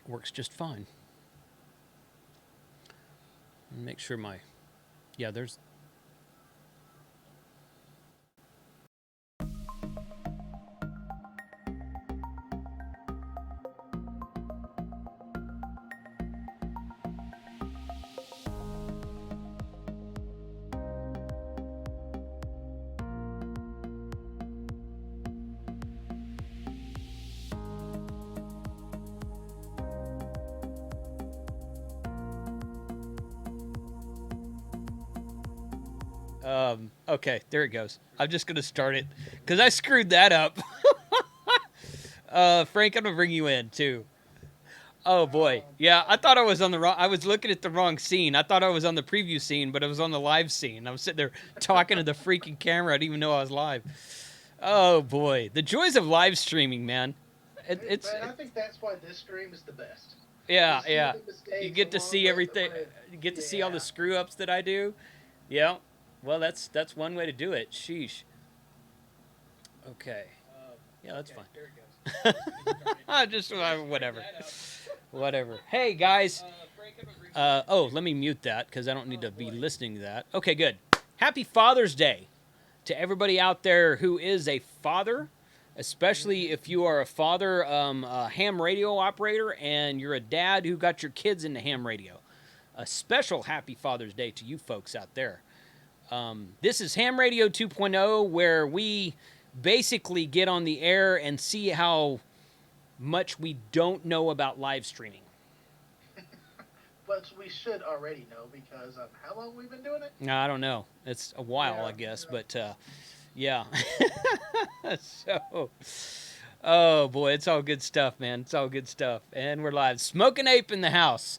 Works just fine. Make sure my... Yeah, there's... Okay, there it goes. I'm just gonna start it because I screwed that up. Frank, I'm gonna bring you in too. Oh boy, yeah. I thought I was on the wrong. I was looking at the wrong scene. I thought I was on the preview scene, but I was on the live scene. I was sitting there talking to the freaking camera. I didn't even know I was live. Oh boy, the joys of live streaming, man. But I think that's why this stream is the best. Yeah, You see yeah. the You mistakes get to along see everything. with You get to see all the yeah. screw ups that I do. Yeah. Well, that's one way to do it. Sheesh. Okay. Yeah, that's Okay, fine. there it goes. Just whatever. Whatever. Hey guys. Oh, let me mute that because I don't need to be listening to that. Okay, good. Happy Father's Day to everybody out there who is a father, especially if you are a father, a ham radio operator, and you're a dad who got your kids into ham radio. A special Happy Father's Day to you folks out there. This is Ham Radio 2.0, where we basically get on the air and see how much we don't know about live streaming. But we should already know because of how long we've been doing it. No, I don't know. It's a while, Yeah, I guess, yeah. but yeah. So, oh boy, it's all good stuff, man. It's all good stuff, and we're live. Smoking Ape in the house.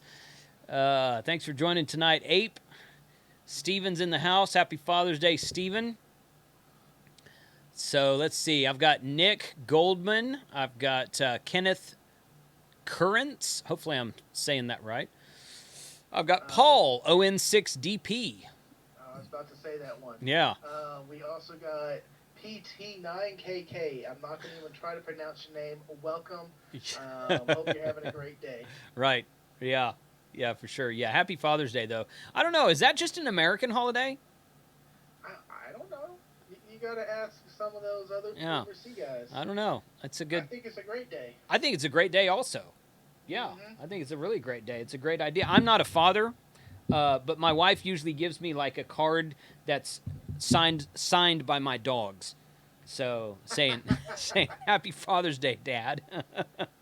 Thanks for joining tonight, Ape. Steven's in the house. Happy Father's Day, Steven. So let's see. I've got Nick Goldman. I've got Kenneth Currents. Hopefully I'm saying that right. I've got Paul, ON6DP. I was about to say that one. Yeah. We also got PT9KK. I'm not going to even try to pronounce your name. Welcome. Hope you're having a great day. Right. Yeah. Yeah, for sure. Yeah. Happy Father's Day, though. I don't know. Is that just an American holiday? I don't know. You got to ask some of those other overseas guys. I don't know. It's a good. I think it's a great day. I think it's a great day also. Yeah. I think it's a really great day. It's a great idea. I'm not a father, but my wife usually gives me like a card that's signed by my dogs. So saying Happy Father's Day, Dad.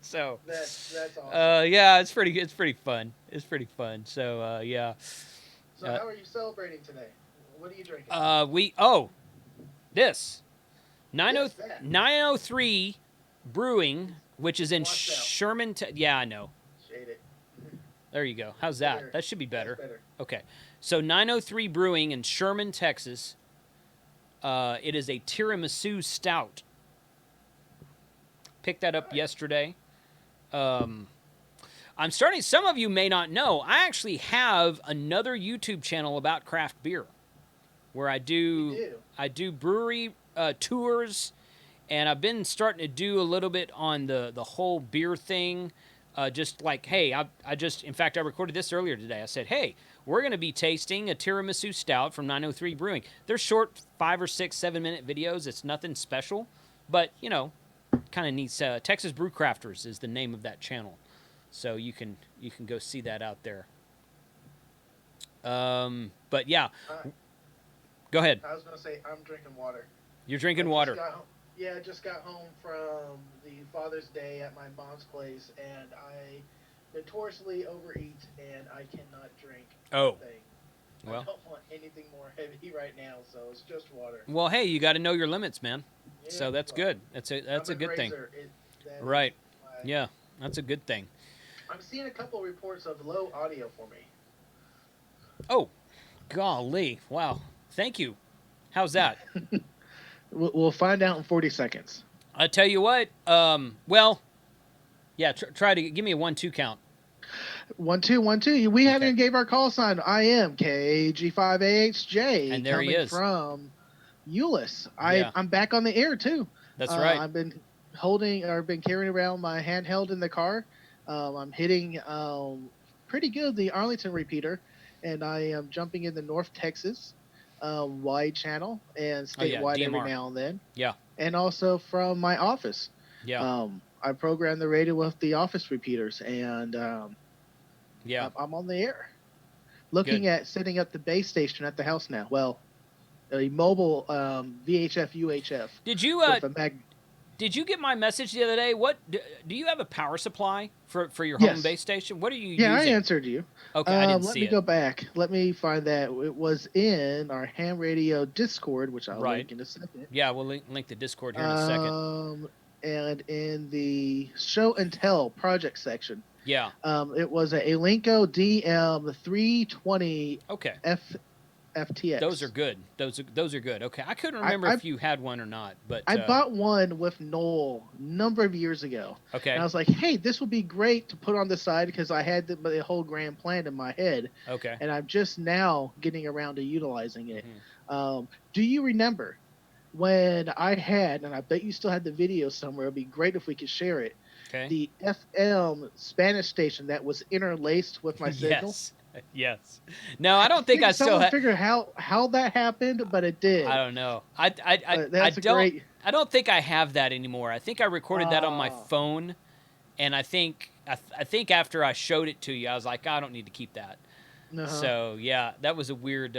So that's awesome. yeah, it's pretty fun. It's pretty fun. So yeah. So how are you celebrating today? What are you drinking? This 903 Brewing, which is in Sherman. Yeah, I know. Shade it. There you go. How's that? Better. That should be better. That's better. Okay. So 903 Brewing in Sherman, Texas. It is a tiramisu stout. Picked that up yesterday. I'm starting. Some of you may not know. I actually have another YouTube channel about craft beer, where I do brewery tours, and I've been starting to do a little bit on the whole beer thing. Just like, hey, in fact, I recorded this earlier today. I said, hey, we're going to be tasting a tiramisu stout from 903 Brewing. They're short 5 or 6, 7-minute videos. It's nothing special, but, you know, kind of neat. Texas Brew Crafters is the name of that channel. So you can go see that out there. But yeah, go ahead. I was going to say, I'm drinking water. You're drinking water. I just got home from the Father's Day at my mom's place, and I notoriously overeat, and I cannot drink anything. Well, I don't want anything more heavy right now, so it's just water. Well, hey, you got to know your limits, man. Yeah, so that's good. That's a good thing. Right. Yeah, that's a good thing. I'm seeing a couple of reports of low audio for me. Oh, golly. Wow. Thank you. How's that? We'll find out in 40 seconds. I tell you what. Well, yeah. Try to give me a 1-2 count. 1 2 1 2. We haven't even gave our call sign. I am KG5AHJ. And there he is from Euless. I'm back on the air too. That's right. I've been carrying around my handheld in the car. I'm hitting pretty good the Arlington repeater, and I am jumping in the North Texas wide channel and Oh yeah, statewide every DMR. now and then. Yeah. And also from my office. Yeah. I program the radio with the office repeaters, and yeah. I'm on the air. Good. Looking at setting up the base station at the house now. Well, a mobile VHF UHF Did you with a mag. Did you get my message the other day? What do you have a power supply for your home Yes. base station? What are you Yeah, I using? answered you. Okay, I didn't Let see me it. go back. Let me find that. It was in our ham radio Discord, which I'll link in a second. Yeah, we'll link the Discord here in a second. And in the show and tell project section. Yeah. It was a Elenco DM320 Okay. FTX. Those are good. Those are good. Okay, I couldn't remember if you had one or not, but I bought one with Noel a number of years ago. Okay. And I was like, hey, this would be great to put on the side because I had the whole grand plan in my head. Okay. And I'm just now getting around to utilizing it. Mm-hmm. Do you remember when I had, and I bet you still had the video somewhere, it'd be great if we could share it, the FM Spanish station that was interlaced with my signal? Yes. No, I don't think I still figure how that happened, but it did. I don't know. I don't think I have that anymore. I think I recorded that on my phone, and I think after I showed it to you, I was like, I don't need to keep that. So yeah, that was a weird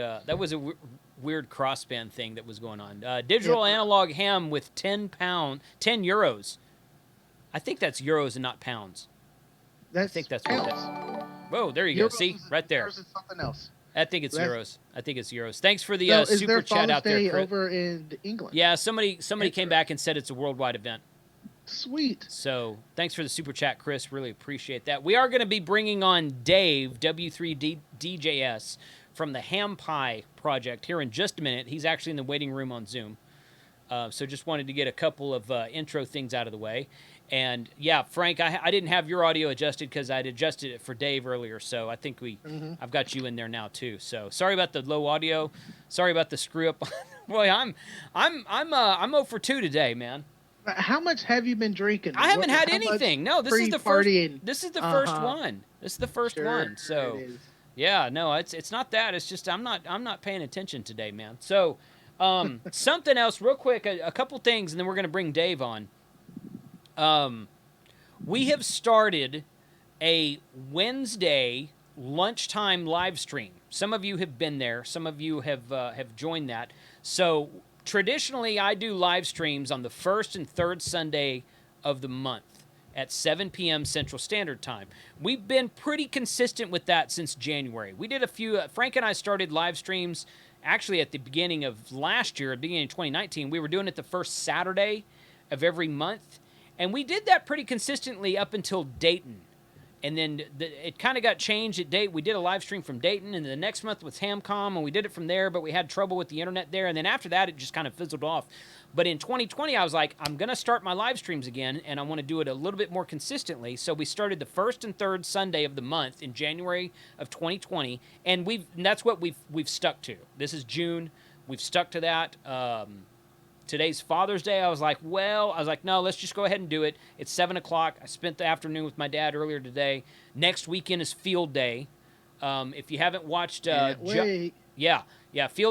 weird crossband thing that was going on. Digital analog ham with 10 euros. I think that's euros and not pounds. I think that's what it is. Whoa, there you go. See, right there. Euros is something else. I think it's euros. I think it's euros. Thanks for the super chat out there, Chris. Over in England? Yeah, somebody came back and said it's a worldwide event. Sweet. So thanks for the super chat, Chris. Really appreciate that. We are going to be bringing on Dave, W3DJS, from the HamPi project here in just a minute. He's actually in the waiting room on Zoom. So just wanted to get a couple of intro things out of the way. And yeah, Frank, I didn't have your audio adjusted because I'd adjusted it for Dave earlier. So I think I've got you in there now too. So sorry about the low audio. Sorry about the screw up. Boy, I'm 0 for 2 today, man. How much have you been drinking? I haven't had anything. No, this is the first. This is the first one. This is the first one. So yeah, no, it's not that. It's just I'm not paying attention today, man. So something else, real quick, a couple things, and then we're gonna bring Dave on. We have started a Wednesday lunchtime live stream. Some of you have been there. Some of you have joined that. So traditionally, I do live streams on the first and third Sunday of the month at 7 p.m. Central Standard Time. We've been pretty consistent with that since January. We did a few. Frank and I started live streams actually at the beginning of last year, at the beginning of 2019. We were doing it the first Saturday of every month. And we did that pretty consistently up until Dayton. And then it kind of got changed at Dayton. We did a live stream from Dayton, and the next month was HamCom, and we did it from there, but we had trouble with the internet there. And then after that, it just kind of fizzled off. But in 2020, I was like, I'm going to start my live streams again, and I want to do it a little bit more consistently. So we started the first and third Sunday of the month in January of 2020, and that's what we've stuck to. This is June. We've stuck to that. Today's Father's Day. I was like, no, let's just go ahead and do it. It's 7 o'clock. I spent the afternoon with my dad earlier today. Next weekend is Field Day. If you haven't watched... Field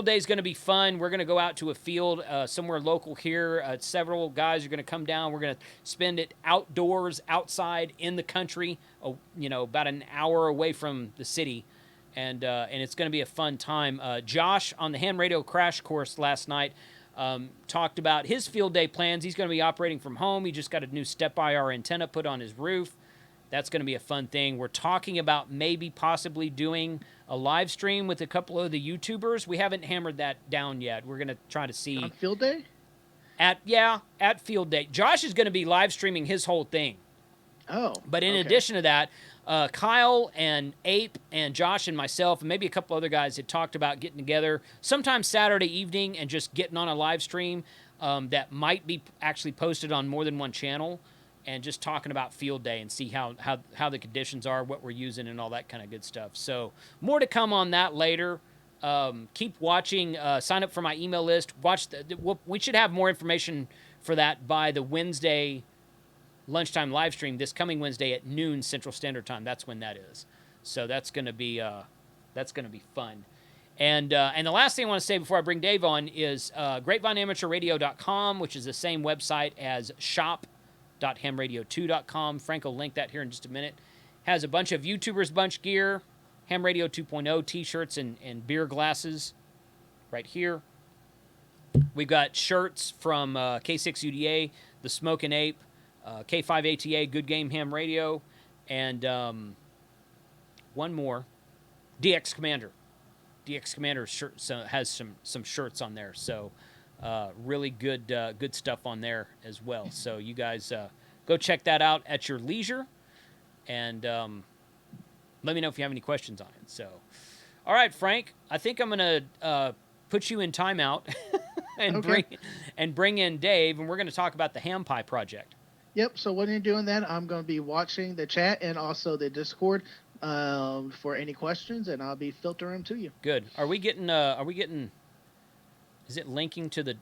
Day is going to be fun. We're going to go out to a field somewhere local here. Several guys are going to come down. We're going to spend it outdoors, outside, in the country, about an hour away from the city. And it's going to be a fun time. Josh, on the Ham Radio Crash Course last night, talked about his field day plans. He's going to be operating from home. He just got a new step-IR antenna put on his roof. That's going to be a fun thing. We're talking about maybe possibly doing a live stream with a couple of the YouTubers. We haven't hammered that down yet. We're going to try to see. On field day? At field day. Josh is going to be live streaming his whole thing. Oh. But in addition to that, Kyle and Ape and Josh and myself and maybe a couple other guys had talked about getting together sometime Saturday evening and just getting on a live stream that might be actually posted on more than one channel and just talking about field day and see how the conditions are, what we're using, and all that kind of good stuff. So more to come on that later. Keep watching. Sign up for my email list. We should have more information for that by the Wednesday lunchtime live stream this coming Wednesday at noon Central Standard Time. That's when that is. So that's going to be fun. And the last thing I want to say before I bring Dave on is grapevineamateurradio.com, which is the same website as shop.hamradio2.com. Frank will link that here in just a minute. Has a bunch of YouTubers Bunch gear, Ham Radio 2.0 t-shirts and beer glasses right here. We've got shirts from K6UDA, The Smokin' Ape, K5ATA, Good Game Ham Radio, and one more, DX Commander. DX Commander shirt has some shirts on there, so really good stuff on there as well. So you guys go check that out at your leisure, and let me know if you have any questions on it. So, all right, Frank, I think I'm gonna put you in timeout and bring in Dave, and we're gonna talk about the HamPi project. Yep. So when you're doing that, I'm going to be watching the chat and also the Discord for any questions, and I'll be filtering them to you. Good. Are we getting? Is it linking to the?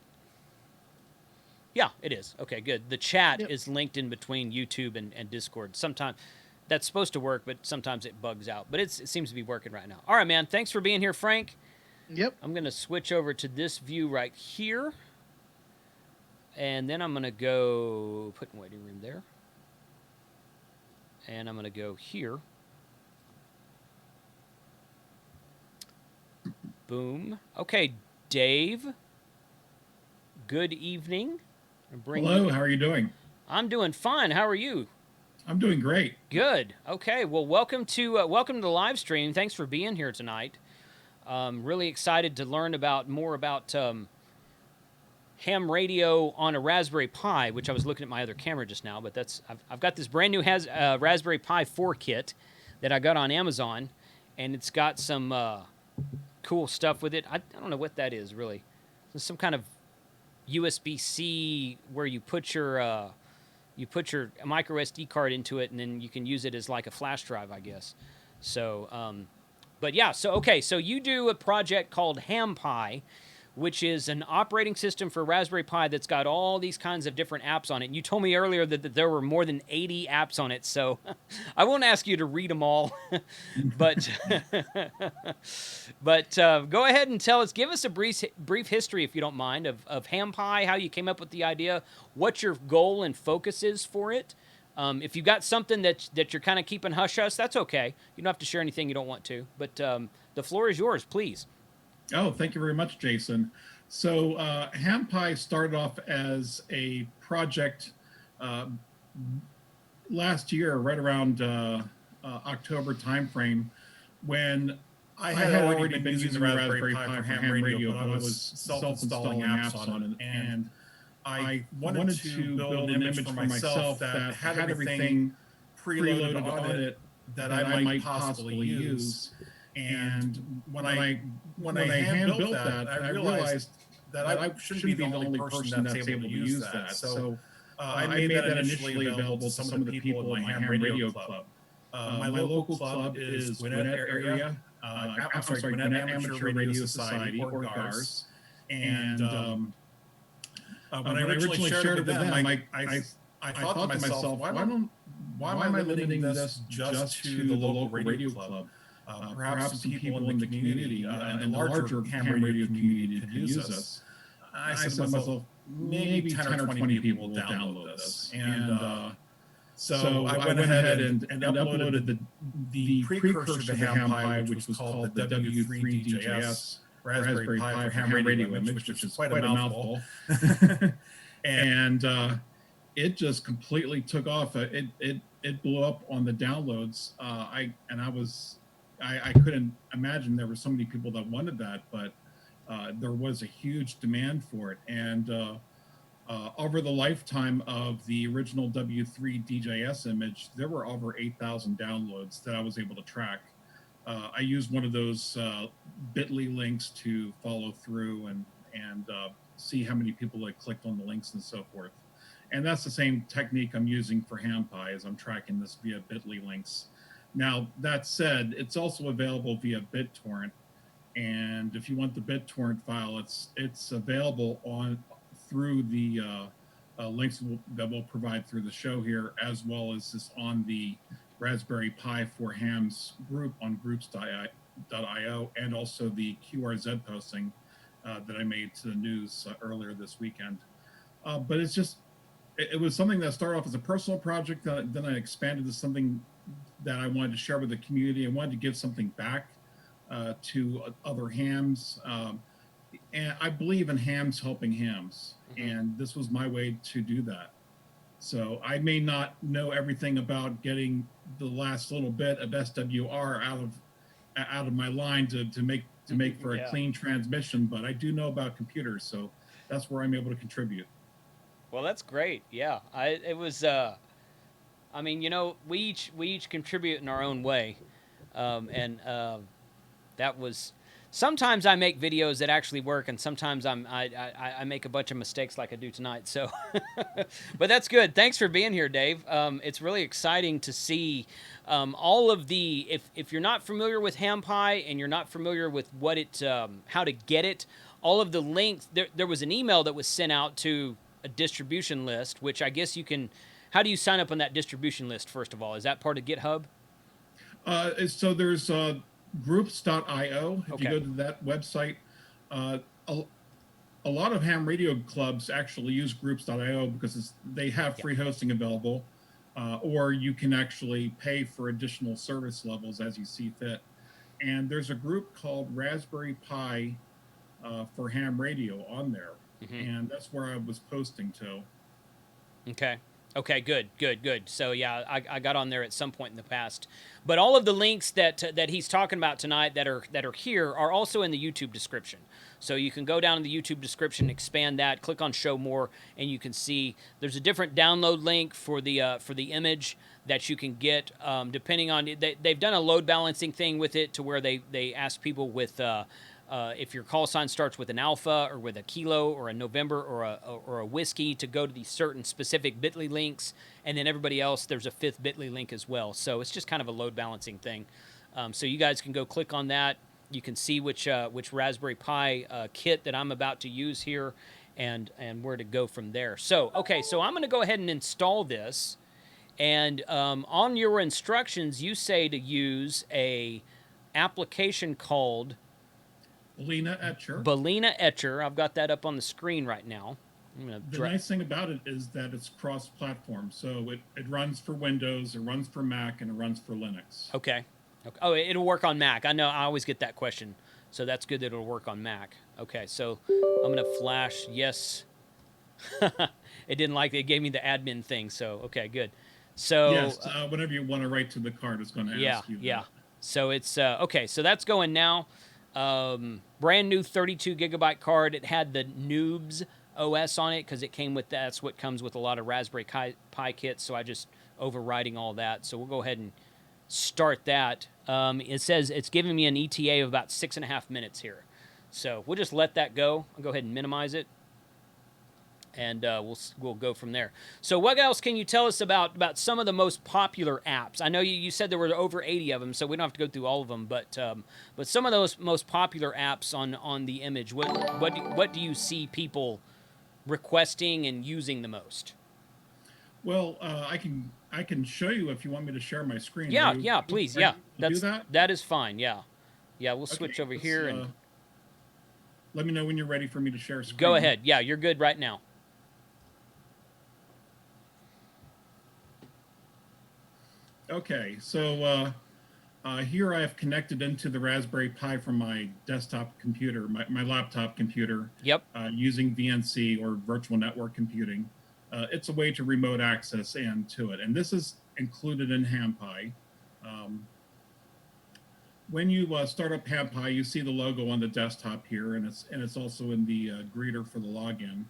Yeah, it is. Okay, good. The chat is linked in between YouTube and Discord. Sometimes that's supposed to work, but sometimes it bugs out. But it seems to be working right now. All right, man. Thanks for being here, Frank. Yep. I'm going to switch over to this view right here. And then I'm going to go put in waiting room there. And I'm going to go here. Boom. Okay, Dave. Good evening. Hello, how are you doing? I'm doing fine. How are you? I'm doing great. Good. Okay. Well, welcome to the live stream. Thanks for being here tonight. Really excited to learn more about ham radio on a Raspberry Pi, which I was looking at my other camera just now. But I've got this brand new Raspberry Pi 4 kit that I got on Amazon, and it's got some cool stuff with it. I don't know what that is really. It's some kind of USB-C where you put your micro SD card into it, and then you can use it as like a flash drive, I guess. So, but yeah, so you do a project called HamPi, which is an operating system for Raspberry Pi that's got all these kinds of different apps on it. And you told me earlier that there were more than 80 apps on it, so I won't ask you to read them all, but go ahead and give us a brief history, if you don't mind, of HamPi, how you came up with the idea, what your goal and focus is for it. If you've got something that you're kind of keeping hush-hush, that's okay. You don't have to share anything you don't want to, but the floor is yours, please. Oh, thank you very much, Jason. So HamPi started off as a project last year, right around October timeframe, when I had already been using the Raspberry Pi for ham radio, but I was self-installing apps on it, and I wanted to build an image for myself that had everything preloaded on it that I might possibly use. And when I hand built that, I realized that I shouldn't be the only person that's able to use that. So I made that initially available to some of the people in my ham radio club. My local club is Gwinnett area. Gwinnett Amateur Radio Society, or GARS. And when I originally shared it with them, I thought to myself, why am I limiting this just to the local radio club? Perhaps some people in the community and the larger ham radio community could use this. I said to myself, maybe 10 or 20 people will download this. And so I went ahead and uploaded the precursor to HamPi, which was called the W3DJS Raspberry Pi for ham radio image, which is quite a mouthful. And it just completely took off. It blew up on the downloads. I couldn't imagine there were so many people that wanted that, but there was a huge demand for it. And over the lifetime of the original W3 DJS image, there were over 8,000 downloads that I was able to track. I used one of those bit.ly links to follow through and see how many people had clicked on the links and so forth. And that's the same technique I'm using for HamPi, as I'm tracking this via bit.ly links. Now, that said, it's also available via BitTorrent, and if you want the BitTorrent file, it's available through the links that we'll provide through the show here, as well as this on the Raspberry Pi for Hams group on groups.io, and also the QRZ posting that I made to the news earlier this weekend. But it's just, it was something that started off as a personal project, then I expanded to something that I wanted to share with the community. I wanted to give something back to other hams. And I believe in hams helping hams. Mm-hmm. And this was my way to do that. So I may not know everything about getting the last little bit of SWR out of my line to make for a clean transmission, but I do know about computers, so that's where I'm able to contribute. Well, that's great. Yeah, it was. I mean, you know, we each contribute in our own way, and that was. Sometimes I make videos that actually work, and sometimes I make a bunch of mistakes like I do tonight. So, but that's good. Thanks for being here, Dave. It's really exciting to see all of the. If you're not familiar with HamPi and you're not familiar with what it, how to get it, all of the links. There was an email that was sent out to a distribution list, which I guess you can. How do you sign up on that distribution list? First of all, is that part of GitHub? So there's. Groups.io. If you go to that website, a lot of ham radio clubs actually use groups.io because they have free hosting available, or you can actually pay for additional service levels as you see fit. And there's a group called Raspberry Pi for ham radio on there, and that's where I was posting to. Okay, good. So yeah, I got on there at some point in the past, but all of the links that he's talking about tonight that are here are also in the YouTube description. So you can go down in the YouTube description, expand that, click on Show More, and you can see there's a different download link for the image that you can get depending on they've done a load balancing thing with it to where they ask people with. If your call sign starts with an alpha or with a kilo or a November or a whiskey, to go to these certain specific bit.ly links, and then everybody else, there's a 5th bit.ly link as well. So it's just kind of a load balancing thing. So you guys can go click on that. You can see which Raspberry Pi kit that I'm about to use here, and where to go from there. So okay, so I'm going to go ahead and install this, and on your instructions, you say to use a application called Balena Etcher. I've got that up on the screen right now. The nice thing about it is that it's cross-platform. So it runs for Windows, it runs for Mac, and it runs for Linux. Okay. Oh, it'll work on Mac. I know. I always get that question. So that's good that it'll work on Mac. Okay, so I'm going to flash yes. It didn't like it. It gave me the admin thing. So, okay, good. So yes, whenever you want to write to the card, it's going to ask you that. Yeah. So it's, okay, so that's going now. Brand new 32 gigabyte card. It had the Noobs OS on it because it came with that's what comes with a lot of Raspberry Pi kits. So I just overriding all that. So we'll go ahead and start that. It says it's giving me an ETA of about 6.5 minutes here. So we'll just let that go. I'll go ahead and minimize it. And we'll go from there. So what else can you tell us about some of the most popular apps? I know you said there were over 80 of them, so we don't have to go through all of them. But some of those most popular apps on the image, what do you see people requesting and using the most? Well, I can show you if you want me to share my screen. Yeah, please. Yeah, do that? That is fine. Yeah, we'll switch over here and let me know when you're ready for me to share screen. Go ahead. Yeah, you're good right now. Okay, so here I have connected into the Raspberry Pi from my desktop computer, my laptop computer. Yep. Using VNC or virtual network computing. It's a way to remote access and to it. And this is included in HamPi. When you start up HamPi, you see the logo on the desktop here, and it's also in the greeter for the login.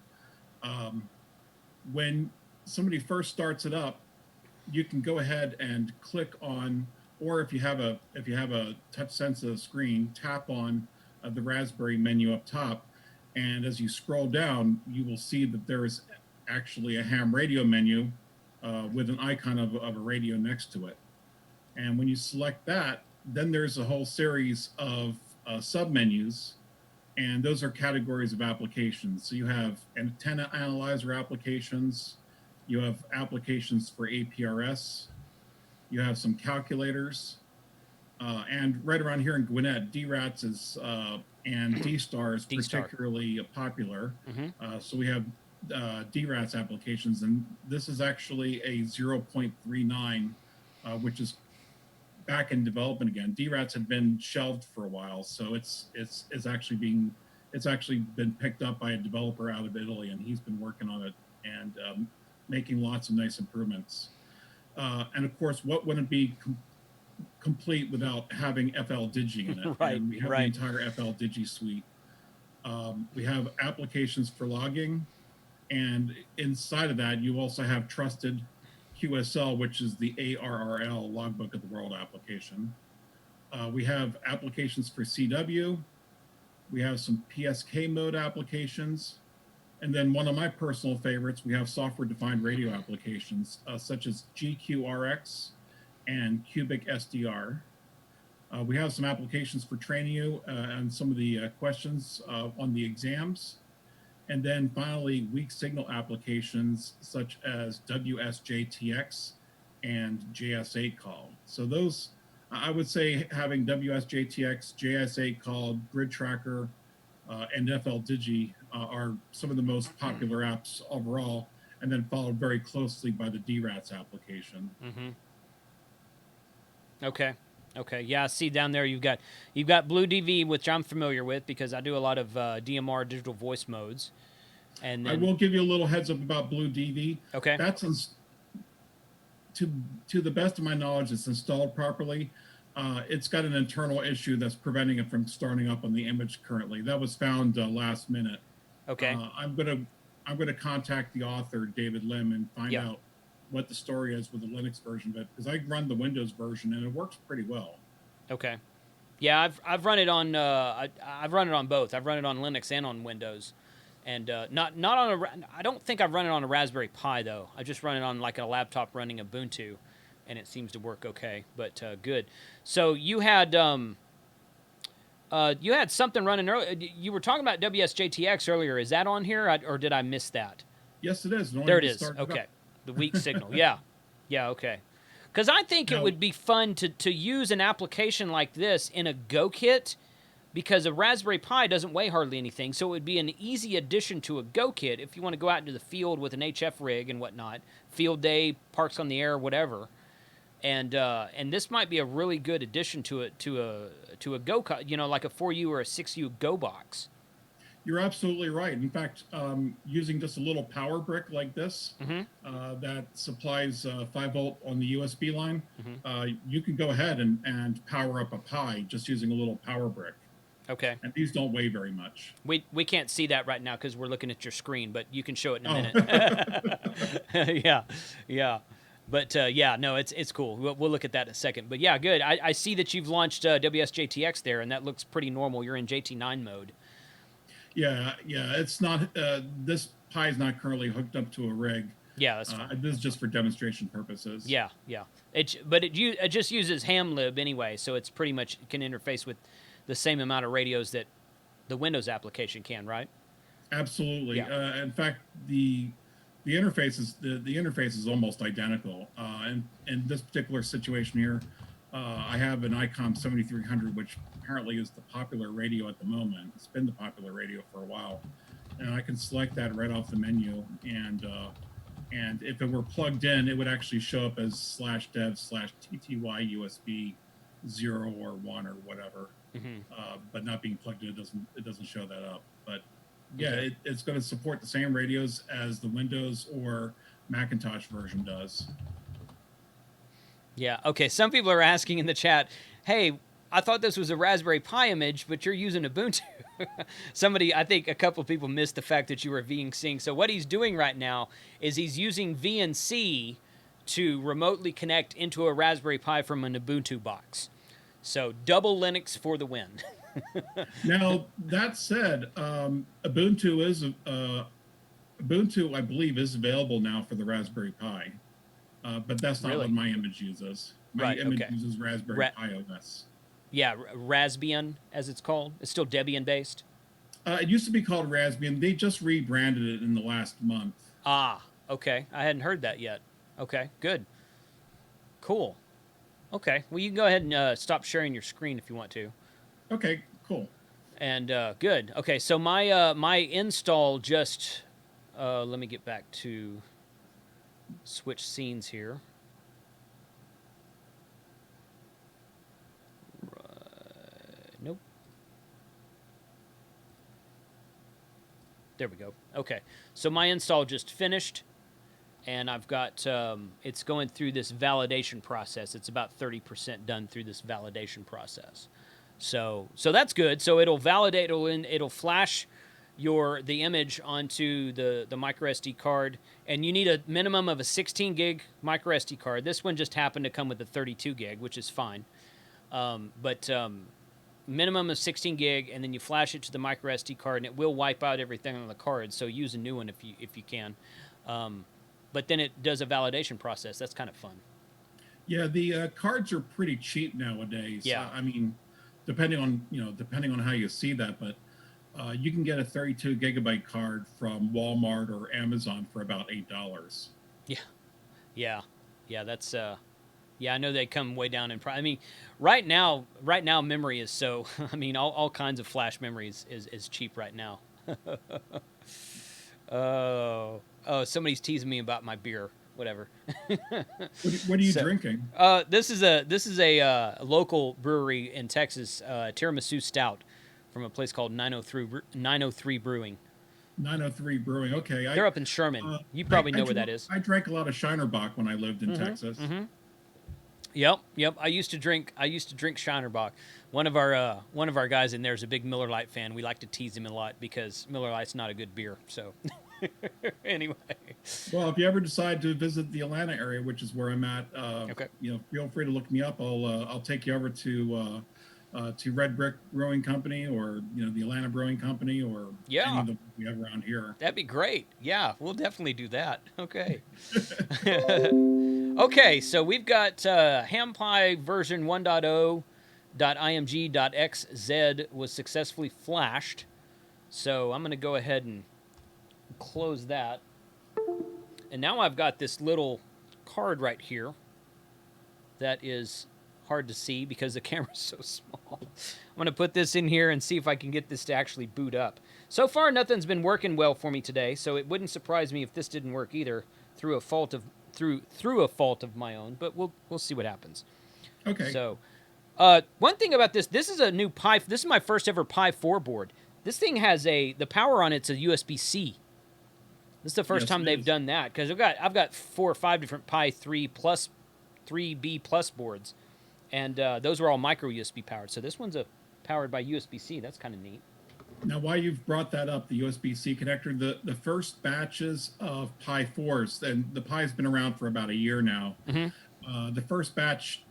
When somebody first starts it up, you can go ahead and click on, or if you have a touch sensitive screen, tap on the Raspberry menu up top, and as you scroll down, you will see that there is actually a ham radio menu with an icon of a radio next to it. And when you select that, then there's a whole series of submenus And those are categories of applications. So you have antenna analyzer applications, you have applications for APRS, you have some calculators, and right around here in Gwinnett, DRATS is and D-Star is particularly popular. So we have DRATS applications, and this is actually a 0.39, which is back in development again. DRATS had been shelved for a while, so it's actually been picked up by a developer out of Italy, and he's been working on it and making lots of nice improvements. And of course, what wouldn't be complete without having FL Digi in it? Right, and we have the entire FL Digi suite. We have applications for logging, and inside of that, you also have trusted QSL, which is the ARRL, Logbook of the World application. We have applications for CW. We have some PSK mode applications. And then one of my personal favorites, we have software-defined radio applications, such as GQRX and Cubic SDR. We have some applications for training you and some of the questions on the exams. And then finally, weak signal applications such as WSJTX and JS8 call. So those, I would say having WSJTX, JS8 call, Grid Tracker, and FL Digi are some of the most popular apps overall, and then followed very closely by the DRATS application. Okay. Yeah, I see down there you've got Blue DV, which I'm familiar with because I do a lot of DMR digital voice modes. And then, I will give you a little heads up about Blue DV. Okay. That's to the best of my knowledge, it's installed properly. It's got an internal issue that's preventing it from starting up on the image currently. That was found last minute. Okay. I'm gonna contact the author, David Lim, and find out what the story is with the Linux version of it, because I run the Windows version and it works pretty well. Okay. Yeah, I've run it on I've run it on both. I've run it on Linux and on Windows, and not on a. I don't think I've run it on a Raspberry Pi though. I just run it on like a laptop running Ubuntu, and it seems to work okay. But good. So you had something running earlier. You were talking about WSJTX earlier. Is that on here, or did I miss that? Yes, it is. There it is. Okay. The weak signal. Yeah, okay. Because I think it would be fun to use an application like this in a Go kit, because a Raspberry Pi doesn't weigh hardly anything, so it would be an easy addition to a Go kit if you want to go out into the field with an HF rig and whatnot, field day, parks on the air, whatever. And this might be a really good addition to a Go, like a 4U or a 6U Go box. You're absolutely right. In fact, using just a little power brick like this that supplies 5 volt on the USB line, you can go ahead and power up a Pi just using a little power brick. Okay. And these don't weigh very much. We can't see that right now because we're looking at your screen, but you can show it in a minute. Yeah. But no, it's cool. We'll look at that in a second. But yeah, good. I see that you've launched WSJTX there, and that looks pretty normal. You're in JT9 mode. Yeah. It's not. This Pi is not currently hooked up to a rig. Yeah, that's fine. This is just for demonstration purposes. Yeah. It just uses HamLib anyway, so it's pretty much can interface with the same amount of radios that the Windows application can, right? Absolutely. Yeah. In fact, the interface is almost identical. And in this particular situation here, I have an ICOM 7300, which apparently is the popular radio at the moment. It's been the popular radio for a while, and I can select that right off the menu. And if it were plugged in, it would actually show up as /dev/TTY USB 0 or 1 or whatever. But not being plugged in, it doesn't show that up. But yeah, it's going to support the same radios as the Windows or Macintosh version does. Yeah. Okay. Some people are asking in the chat, "Hey, I thought this was a Raspberry Pi image, but you're using Ubuntu." I think a couple of people missed the fact that you were VNCing. So what he's doing right now is he's using VNC to remotely connect into a Raspberry Pi from an Ubuntu box. So double Linux for the win. Now, that said, Ubuntu, I believe, is available now for the Raspberry Pi. But that's not what my image uses. My image uses Raspberry Pi OS. Yeah, Raspbian, as it's called. It's still Debian-based. It used to be called Raspbian. They just rebranded it in the last month. Ah, okay. I hadn't heard that yet. Okay, good. Cool. Okay. Well, you can go ahead and stop sharing your screen if you want to. Okay, cool. And good. Okay, so my my install just let me get back to switch scenes here. Nope. There we go. Okay, so my install just finished, and I've got it's going through this validation process. It's about 30% done through this validation process. So that's good. So it'll validate. It'll flash the image onto the micro SD card, and you need a minimum of a 16 gig micro SD card. This one just happened to come with a 32 gig, which is fine. But minimum of 16 gig, and then you flash it to the micro SD card, and it will wipe out everything on the card. So use a new one if you can. But then it does a validation process. That's kind of fun. Yeah, the cards are pretty cheap nowadays. Yeah, I mean, depending on how you see that, but you can get a 32 gigabyte card from Walmart or Amazon for about $8. Yeah. That's yeah. I know they come way down in price. I mean, right now, memory is so. I mean, all kinds of flash memory is cheap right now. Oh, somebody's teasing me about my beer. Whatever. What are you drinking? This is a local brewery in Texas, tiramisu stout from a place called 903 Brewing. 903 Brewing. Okay, they're up in Sherman. You probably know where that is. I drank a lot of Shinerbach when I lived in Texas. Yep. I used to drink Shinerbach. One of our guys in there is a big Miller Lite fan. We like to tease him a lot because Miller Lite's not a good beer. So anyway. Well, if you ever decide to visit the Atlanta area, which is where I'm at, okay, feel free to look me up. I'll take you over to Red Brick Brewing Company, or the Atlanta Brewing Company, or any of the we have around here. That'd be great. Yeah, we'll definitely do that. Okay. Okay, so we've got HamPi version 1.0.img.xz was successfully flashed. So I'm going to go ahead and close that. And now I've got this little card right here that is hard to see because the camera's so small. I'm going to put this in here and see if I can get this to actually boot up. So far, nothing's been working well for me today, so it wouldn't surprise me if this didn't work either through a fault of my own, but we'll see what happens. Okay. So, one thing about this is a new Pi. This is my first ever Pi 4 board. This thing has the power on it's a USB-C. This is the first time they've done that, because I've got 4 or 5 different Pi 3 plus 3B plus boards, and those were all micro USB powered. So this one's powered by USB-C. That's kind of neat. Now, while you've brought that up, the USB-C connector, the first batches of Pi 4s, and the Pi's been around for about a year now. The first batch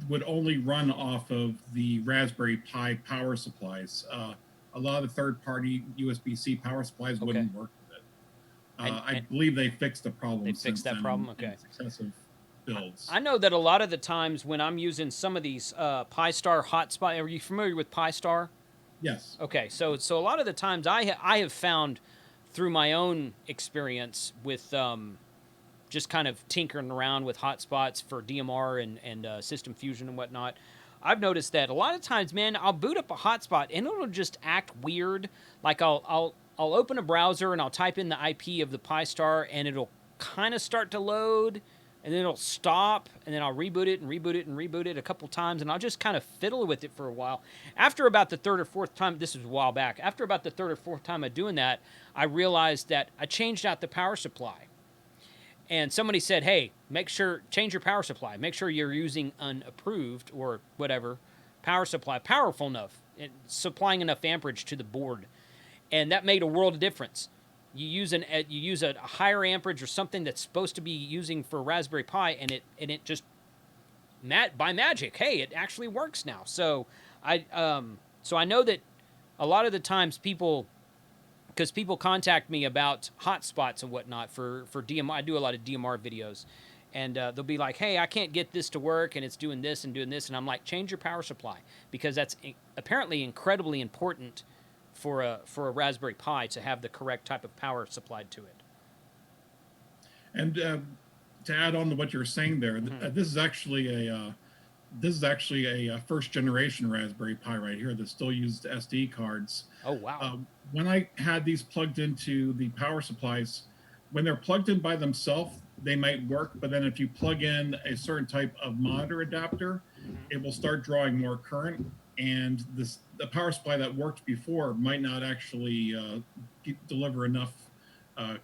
would only run off of the Raspberry Pi power supplies. A lot of third-party USB-C power supplies wouldn't work with it. I believe they fixed the problem. They fixed that problem? Okay. Successive builds. I know that a lot of the times when I'm using some of these Pi-Star hotspot, are you familiar with Pi-Star? Yes. Okay, so a lot of the times I have found through my own experience with just kind of tinkering around with hotspots for DMR and System Fusion and whatnot, I've noticed that a lot of times, man, I'll boot up a hotspot and it'll just act weird. Like I'll open a browser and I'll type in the IP of the Pi-Star and it'll kind of start to load, and then it'll stop, and then I'll reboot it and reboot it and reboot it a couple times, and I'll just kind of fiddle with it for a while. After about the third or fourth time, this was a while back, after about the third or fourth time of doing that, I realized that I changed out the power supply. And somebody said, hey, change your power supply. Make sure you're using an approved or whatever power supply, powerful enough, supplying enough amperage to the board. And that made a world of difference. You use a higher amperage or something that's supposed to be using for Raspberry Pi, and it just by magic, hey, it actually works now. So I know that a lot of the times people contact me about hotspots and whatnot for DMR. I do a lot of DMR videos, and they'll be like, hey, I can't get this to work, and it's doing this, and I'm like, change your power supply, because that's apparently incredibly important for a Raspberry Pi to have the correct type of power supplied to it. And to add on to what you're saying there, this is actually a first generation Raspberry Pi right here that still used SD cards. Oh wow! When I had these plugged into the power supplies, when they're plugged in by themselves, they might work, but then if you plug in a certain type of monitor adapter, it will start drawing more current, and the power supply that worked before might not actually deliver enough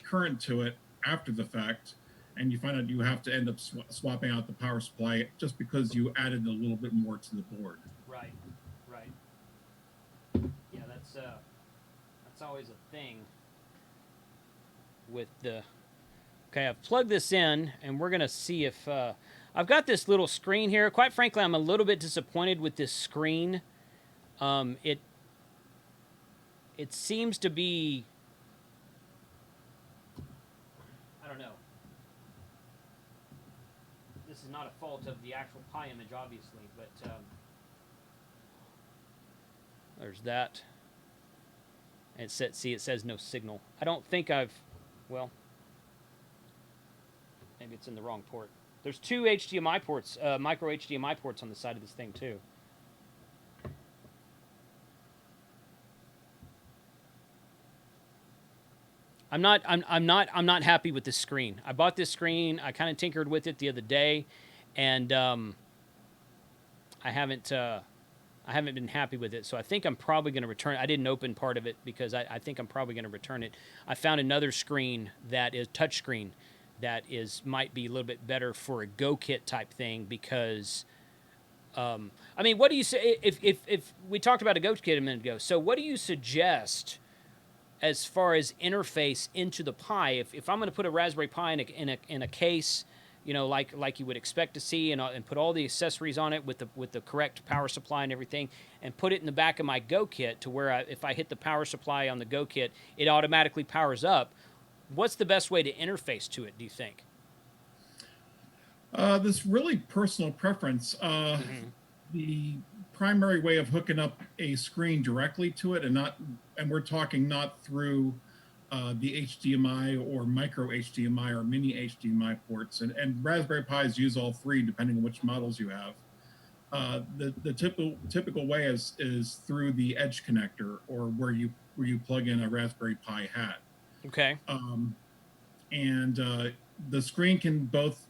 current to it after the fact, and you find out you have to end up swapping out the power supply just because you added a little bit more to the board. Right. Yeah, that's always a thing with the... Okay, I've plugged this in, and we're going to see if... I've got this little screen here. Quite frankly, I'm a little bit disappointed with this screen. It seems to be... I don't know. This is not a fault of the actual Pi image, obviously, but... there's that. And it says no signal. I don't think I've... Well... Maybe it's in the wrong port. There's two HDMI ports, micro HDMI ports on the side of this thing too. I'm not happy with this screen. I bought this screen. I kind of tinkered with it the other day, and I haven't been happy with it. So I think I'm probably going to return it. I didn't open part of it because I think I'm probably going to return it. I found another screen that is touchscreen. That might be a little bit better for a Go kit type thing because, I mean, what do you say if we talked about a Go kit a minute ago? So what do you suggest as far as interface into the Pi? If I'm going to put a Raspberry Pi in a case, you know, like you would expect to see, and put all the accessories on it with the correct power supply and everything, and put it in the back of my Go kit to where if I hit the power supply on the Go kit, it automatically powers up. What's the best way to interface to it, do you think? This really personal preference. The primary way of hooking up a screen directly to it, and we're talking not through the HDMI or micro HDMI or mini HDMI ports, and Raspberry Pis use all three depending on which models you have. The typical way is through the edge connector, or where you plug in a Raspberry Pi hat. Okay. And the screen can both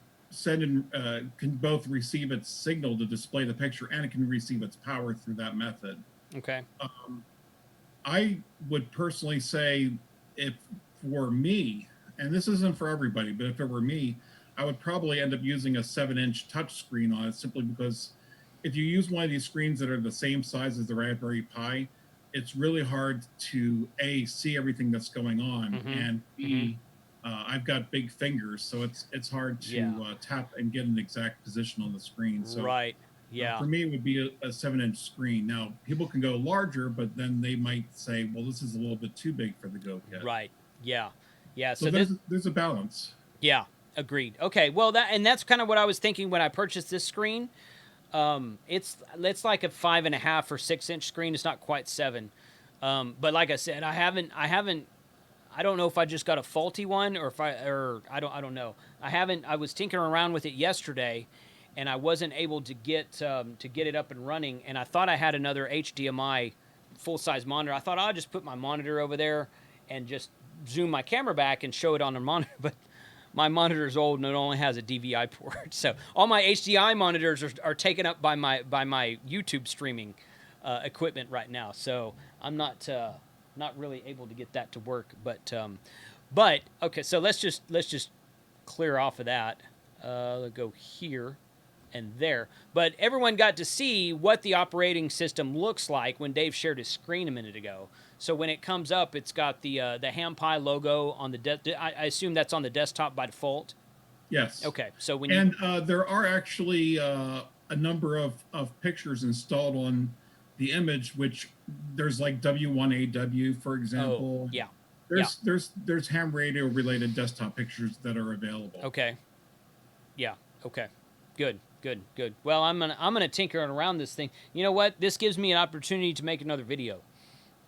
receive its signal to display the picture, and it can receive its power through that method. Okay. I would personally say, if for me, and this isn't for everybody, but if it were me, I would probably end up using a 7-inch touch screen on it, simply because if you use one of these screens that are the same size as the Raspberry Pi, it's really hard to see everything that's going on, and B, I've got big fingers, so it's hard to tap and get an exact position on the screen. So right, yeah. For me, it would be a 7-inch screen. Now, people can go larger, but then they might say, well, this is a little bit too big for the Go kit. Right. Yeah. So there's a balance. Yeah. Agreed. Okay. Well, that's kind of what I was thinking when I purchased this screen. It's like a 5.5 or 6-inch screen. It's not quite 7. But like I said, I don't know if I just got a faulty one or I don't know. I was tinkering around with it yesterday, and I wasn't able to get it up and running. And I thought I had another HDMI full-size monitor. I thought I'll just put my monitor over there and just zoom my camera back and show it on the monitor. But my monitor's old and it only has a DVI port. So all my HDMI monitors are taken up by my YouTube streaming equipment right now. So I'm not really able to get that to work. But okay, so let's just clear off of that. Let's go here and there. But everyone got to see what the operating system looks like when Dave shared his screen a minute ago. So when it comes up, it's got the HamPi logo on the I assume that's on the desktop by default. Yes. Okay. So there are actually a number of pictures installed on the image, which there's like W1AW, for example. Oh, yeah. There's ham radio related desktop pictures that are available. Okay. Yeah. Okay. Good. Well, I'm gonna tinker around this thing. You know what? This gives me an opportunity to make another video.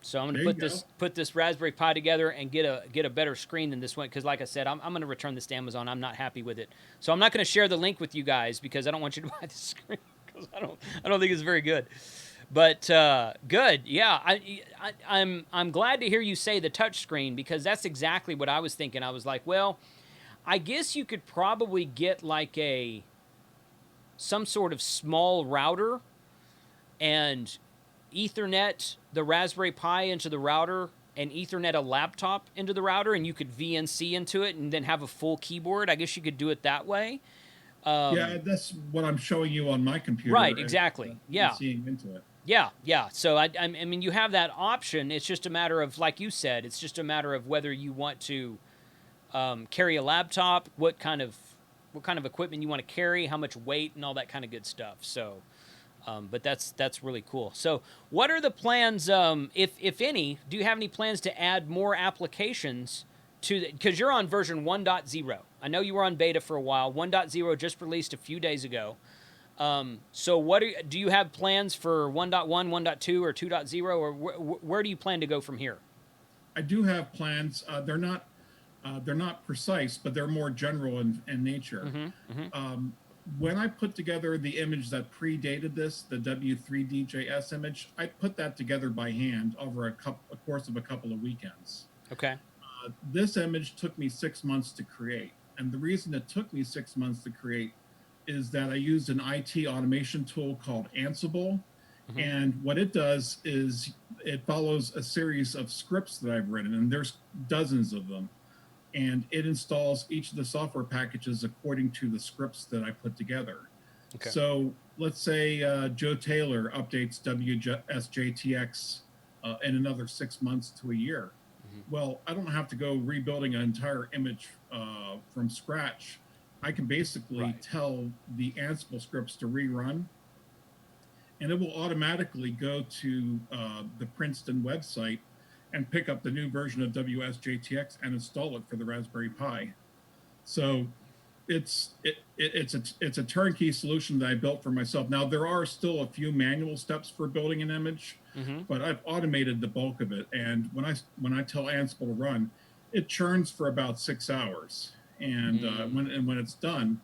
So I'm going to put this Raspberry Pi together and get a better screen than this one, because like I said, I'm going to return this to Amazon. I'm not happy with it. So I'm not going to share the link with you guys because I don't want you to buy the screen, because I don't think it's very good. But good. Yeah, I'm glad to hear you say the touch screen, because that's exactly what I was thinking. I was like, well, I guess you could probably get like some sort of small router and Ethernet the Raspberry Pi into the router and Ethernet a laptop into the router, and you could VNC into it and then have a full keyboard. I guess you could do it that way. Yeah, that's what I'm showing you on my computer. Right, exactly. Yeah. Seeing into it. Yeah, yeah. So I mean, you have that option. It's just a matter of, like you said, it's just a matter of whether you want to carry a laptop, what kind of equipment you want to carry, how much weight, and all that kind of good stuff. So, but that's really cool. So, what are the plans, if any? Do you have any plans to add more applications to? Because you're on version 1.0. I know you were on beta for a while. 1.0 just released a few days ago. So do you have plans for 1.1, 1.2, or 2.0, or where do you plan to go from here? I do have plans. They're not precise, but they're more general in nature. Mm-hmm, mm-hmm. When I put together the image that predated this, the W3DJS image, I put that together by hand over a course of a couple of weekends. Okay. This image took me 6 months to create. And the reason it took me 6 months to create is that I used an IT automation tool called Ansible. Mm-hmm. And what it does is it follows a series of scripts that I've written, and there's dozens of them. And it installs each of the software packages according to the scripts that I put together. Okay. So let's say Joe Taylor updates WSJTX in another 6 months to a year. Mm-hmm. Well, I don't have to go rebuilding an entire image from scratch. I can basically tell the Ansible scripts to rerun, and it will automatically go to the Princeton website and pick up the new version of WSJTX and install it for the Raspberry Pi. So it's a turnkey solution that I built for myself. Now, there are still a few manual steps for building an image, mm-hmm. but I've automated the bulk of it. And when I tell Ansible to run, it churns for about 6 hours. And when it's done,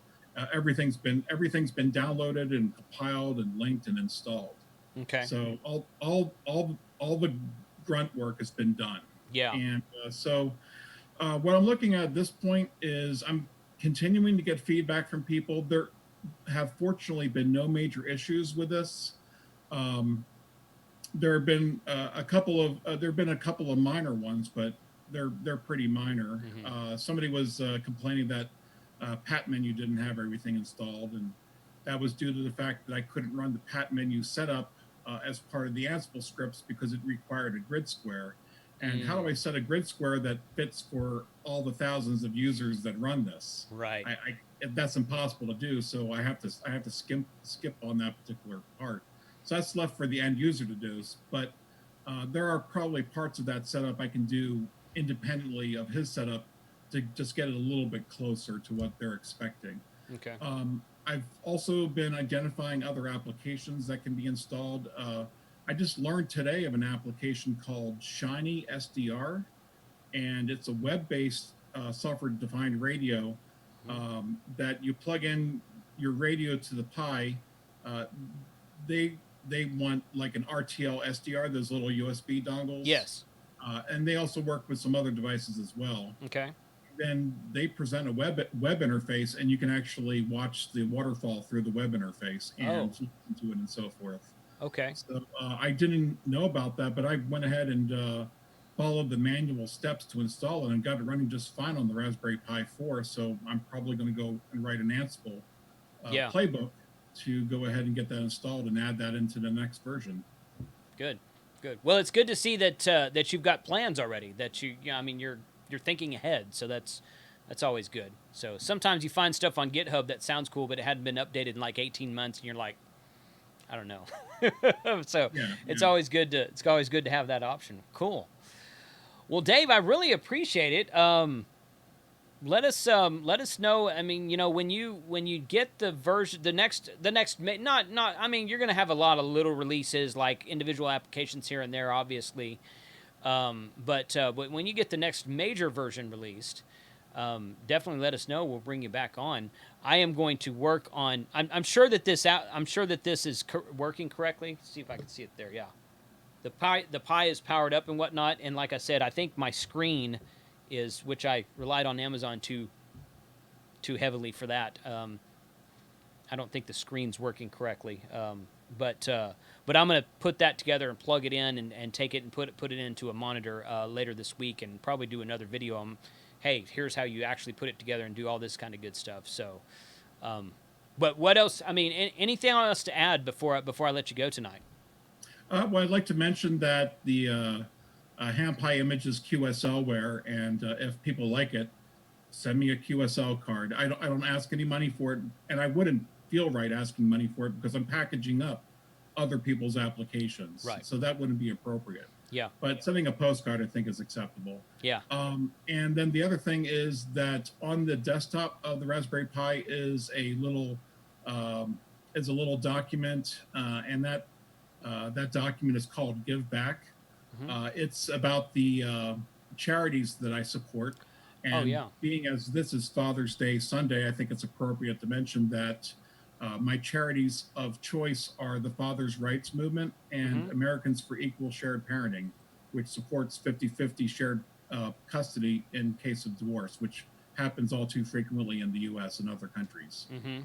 everything's been downloaded and compiled and linked and installed. Okay. So all the grunt work has been done. Yeah. And so what I'm looking at this point is I'm continuing to get feedback from people. There have fortunately been no major issues with this. There have been a couple of minor ones, but they're pretty minor. Mm-hmm. Somebody was complaining that pat menu didn't have everything installed, and that was due to the fact that I couldn't run the pat menu setup as part of the Ansible scripts because it required a grid square. And how do I set a grid square that fits for all the thousands of users that run this? Right. That's impossible to do. So I have to skip on that particular part. So that's left for the end user to do. But there are probably parts of that setup I can do independently of his setup to just get it a little bit closer to what they're expecting. Okay. I've also been identifying other applications that can be installed. I just learned today of an application called Shiny SDR, and it's a web-based software-defined radio that you plug in your radio to the Pi. They want like an RTL SDR, those little USB dongles. Yes. And they also work with some other devices as well. Okay. Then they present a web interface, and you can actually watch the waterfall through the web interface and listen to it and so forth. Okay. So I didn't know about that, but I went ahead and followed the manual steps to install it and got it running just fine on the Raspberry Pi 4. So I'm probably going to go and write an Ansible playbook to go ahead and get that installed and add that into the next version. Good. Well, it's good to see that you've got plans already. That you're thinking ahead. So that's always good. So sometimes you find stuff on GitHub that sounds cool, but it hadn't been updated in like 18 months, and you're like, I don't know. So it's always good to have that option. Cool. Well, Dave, I really appreciate it. Let us know. I mean, when you get the version, the next, not. I mean, you're going to have a lot of little releases, like individual applications here and there, obviously. But when you get the next major version released, definitely let us know. We'll bring you back on. I am going to work on. I'm sure that this is working correctly. Let's see if I can see it there. Yeah, the Pi is powered up and whatnot. And like I said, I think my screen is, which I relied on Amazon too heavily for that. I don't think the screen's working correctly. But I'm going to put that together and plug it in and take it and put it into a monitor later this week, and probably do another video on, hey, here's how you actually put it together and do all this kind of good stuff. So, but what else? I mean, anything else to add before I let you go tonight? Well, I'd like to mention that the HamPi image is QSLware, and if people like it, send me a QSL card. I don't ask any money for it, and I wouldn't feel right asking money for it because I'm packaging up other people's applications. Right. So that wouldn't be appropriate. Yeah. But sending a postcard, I think, is acceptable. Yeah. And then the other thing is that on the desktop of the Raspberry Pi is a little document, and that document is called Give Back. Mm-hmm. It's about the charities that I support. And being as this is Father's Day Sunday, I think it's appropriate to mention that my charities of choice are the Father's Rights Movement and Americans for Equal Shared Parenting, which supports 50-50 shared custody in case of divorce, which happens all too frequently in the U.S. and other countries. Mm-hmm.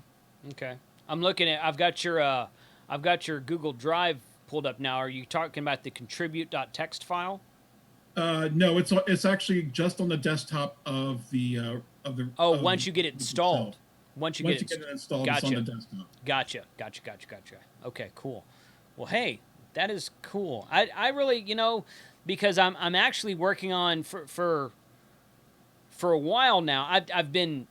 Okay. I'm looking at. I've got your Google Drive pulled up now. Are you talking about the contribute.txt file? No, it's actually just on the desktop of the. Once you get it installed. Once you get it installed, gotcha. It's on the desktop. Gotcha. Okay, cool. Well, hey, that is cool. I really, because I'm actually working on for a while now. I've been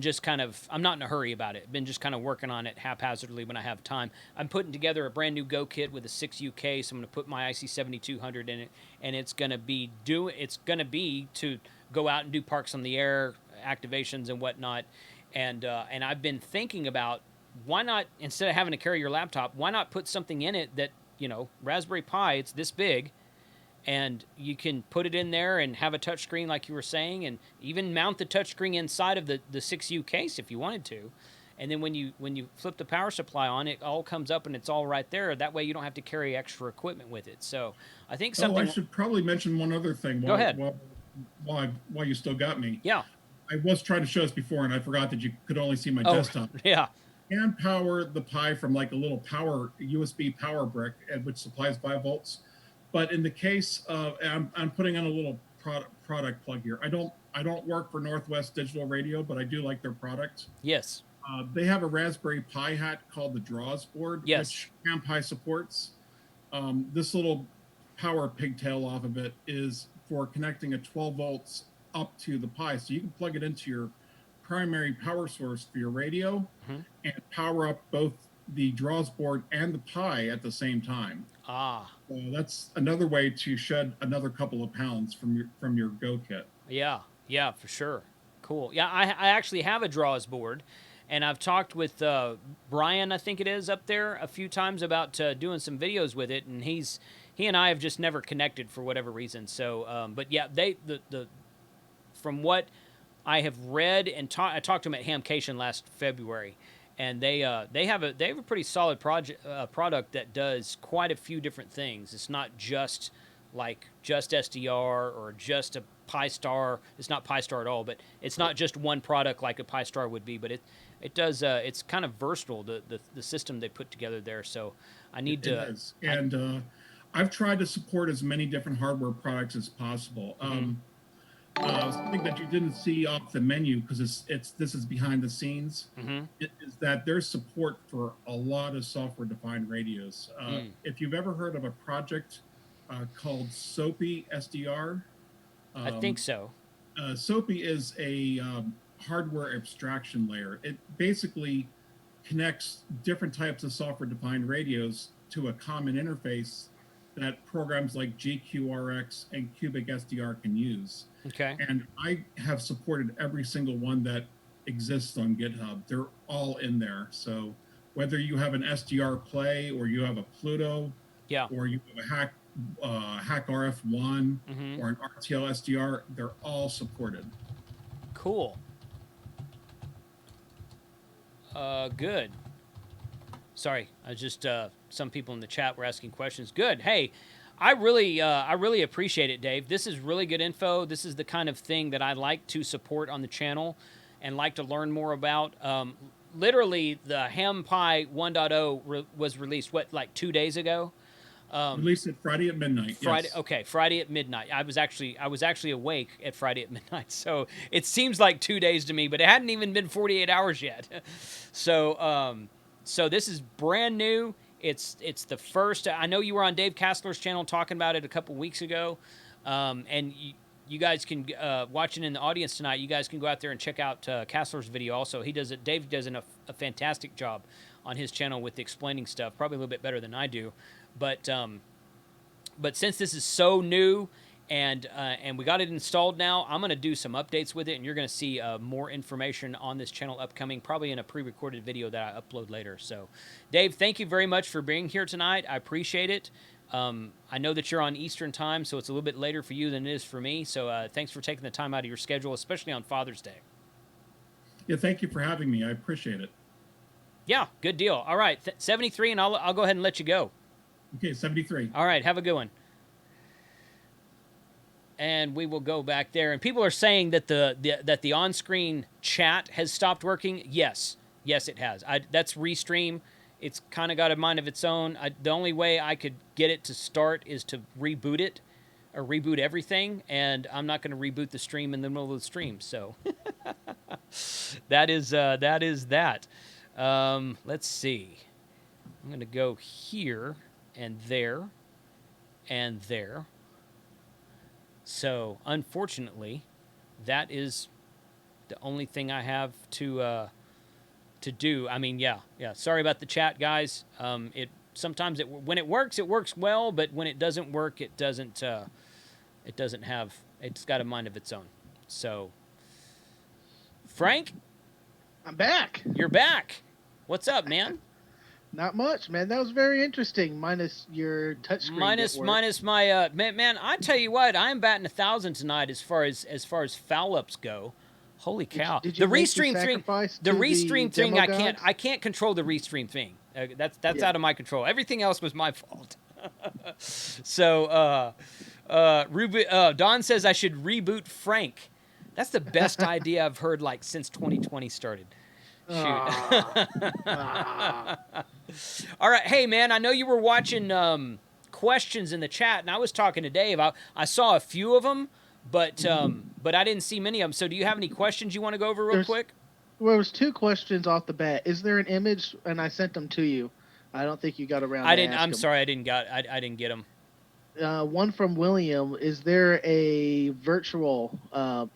just kind of, I'm not in a hurry about it. I've been just kind of working on it haphazardly when I have time. I'm putting together a brand new Go kit with a 6U case. I'm going to put my IC7200 in it, and it's going to be to go out and do Parks on the Air activations and whatnot. And I've been thinking about, why not, instead of having to carry your laptop, why not put something in it that, Raspberry Pi, it's this big, and you can put it in there and have a touchscreen like you were saying, and even mount the touchscreen inside of the 6U case if you wanted to. And then when you flip the power supply on, it all comes up and it's all right there. That way you don't have to carry extra equipment with it. So I think something... I should probably mention one other thing. Go ahead. While you still got me. Yeah. I was trying to show this before, and I forgot that you could only see my desktop. Yeah. You can power the Pi from like a little USB power brick, which supplies 5 volts. But in the case of, I'm putting on a little product plug here. I don't work for Northwest Digital Radio, but I do like their product. Yes. They have a Raspberry Pi hat called the Draws board, which HamPi supports. This little power pigtail off of it is for connecting a 12 volts up to the Pi, so you can plug it into your primary power source for your radio and power up both the Draws board and the Pi at the same time. So that's another way to shed another couple of pounds from your Go kit. Yeah, for sure. Cool. Yeah, I actually have a Draws board, and I've talked with Brian, I think it is, up there a few times about doing some videos with it, and he and I have just never connected for whatever reason. So, but yeah, from what I have read and I talked to them at Hamcation last February, and they have a pretty solid product that does quite a few different things. It's not just SDR or just a Pi Star. It's not Pi Star at all, but it's not just one product like a Pi Star would be. But it does. It's kind of versatile, the system they put together there. So I need to. It is. And I've tried to support as many different hardware products as possible. Something that you didn't see off the menu, because this is behind the scenes, is that there's support for a lot of software-defined radios. If you've ever heard of a project called SOPI SDR, I think so. SOPI is a hardware abstraction layer. It basically connects different types of software-defined radios to a common interface that programs like GQRX and Cubic SDR can use. Okay. And I have supported every single one that exists on GitHub. They're all in there. So whether you have an SDR Play or you have a Pluto, or you have a Hack RF1 or an RTL SDR, they're all supported. Cool. Good. Sorry, I just some people in the chat were asking questions. Good. Hey, I really appreciate it, Dave. This is really good info. This is the kind of thing that I like to support on the channel and like to learn more about. Literally, the HamPi 1.0 was released, what, like 2 days ago? Released it Friday at midnight. Friday, yes. Okay, Friday at midnight. I was actually awake at Friday at midnight, so it seems like 2 days to me, but it hadn't even been 48 hours yet. So, so this is brand new. It's the first. I know you were on Dave Kassler's channel talking about it a couple weeks ago, and you guys can watching in the audience tonight. You guys can go out there and check out Kassler's video. Also, he does it. Dave does a fantastic job on his channel with explaining stuff, probably a little bit better than I do. But since this is so new and we got it installed now, I'm going to do some updates with it, and you're going to see more information on this channel upcoming, probably in a pre-recorded video that I upload later. So, Dave, thank you very much for being here tonight. I appreciate it. I know that you're on Eastern time, so it's a little bit later for you than it is for me. So thanks for taking the time out of your schedule, especially on Father's Day. Yeah, thank you for having me. I appreciate it. Yeah, good deal. All right, 73, and I'll go ahead and let you go. Okay, 73. All right, have a good one. And we will go back there. And people are saying that the on-screen chat has stopped working. Yes, it has. That's Restream. It's kind of got a mind of its own. The only way I could get it to start is to reboot it, or reboot everything. And I'm not going to reboot the stream in the middle of the stream. So that is that. Let's see. I'm going to go here and there and there. So, unfortunately, that is the only thing I have to do. I mean, yeah. Sorry about the chat, guys. Sometimes when it works well, but when it doesn't work, it doesn't have. It's got a mind of its own. So, Frank, I'm back. You're back. What's up, man? Not much, man. That was very interesting. Minus your touchscreen. Minus my man. I tell you what, I'm batting 1,000 tonight as far as foul ups go. Holy cow! Did you the restream thing. The restream thing. I can't control the restream thing. That's out of my control. Everything else was my fault. So Don says I should reboot Frank. That's the best idea I've heard like since 2020 started. Shoot. All right. Hey, man, I know you were watching questions in the chat, and I was talking to Dave. I saw a few of them, but I didn't see many of them. So do you have any questions you want to go over real quick? Well, there was 2 questions off the bat. Is there an image? And I sent them to you. I don't think you got around to ask I'm them. sorry, I didn't get them. One from William. Is there a virtual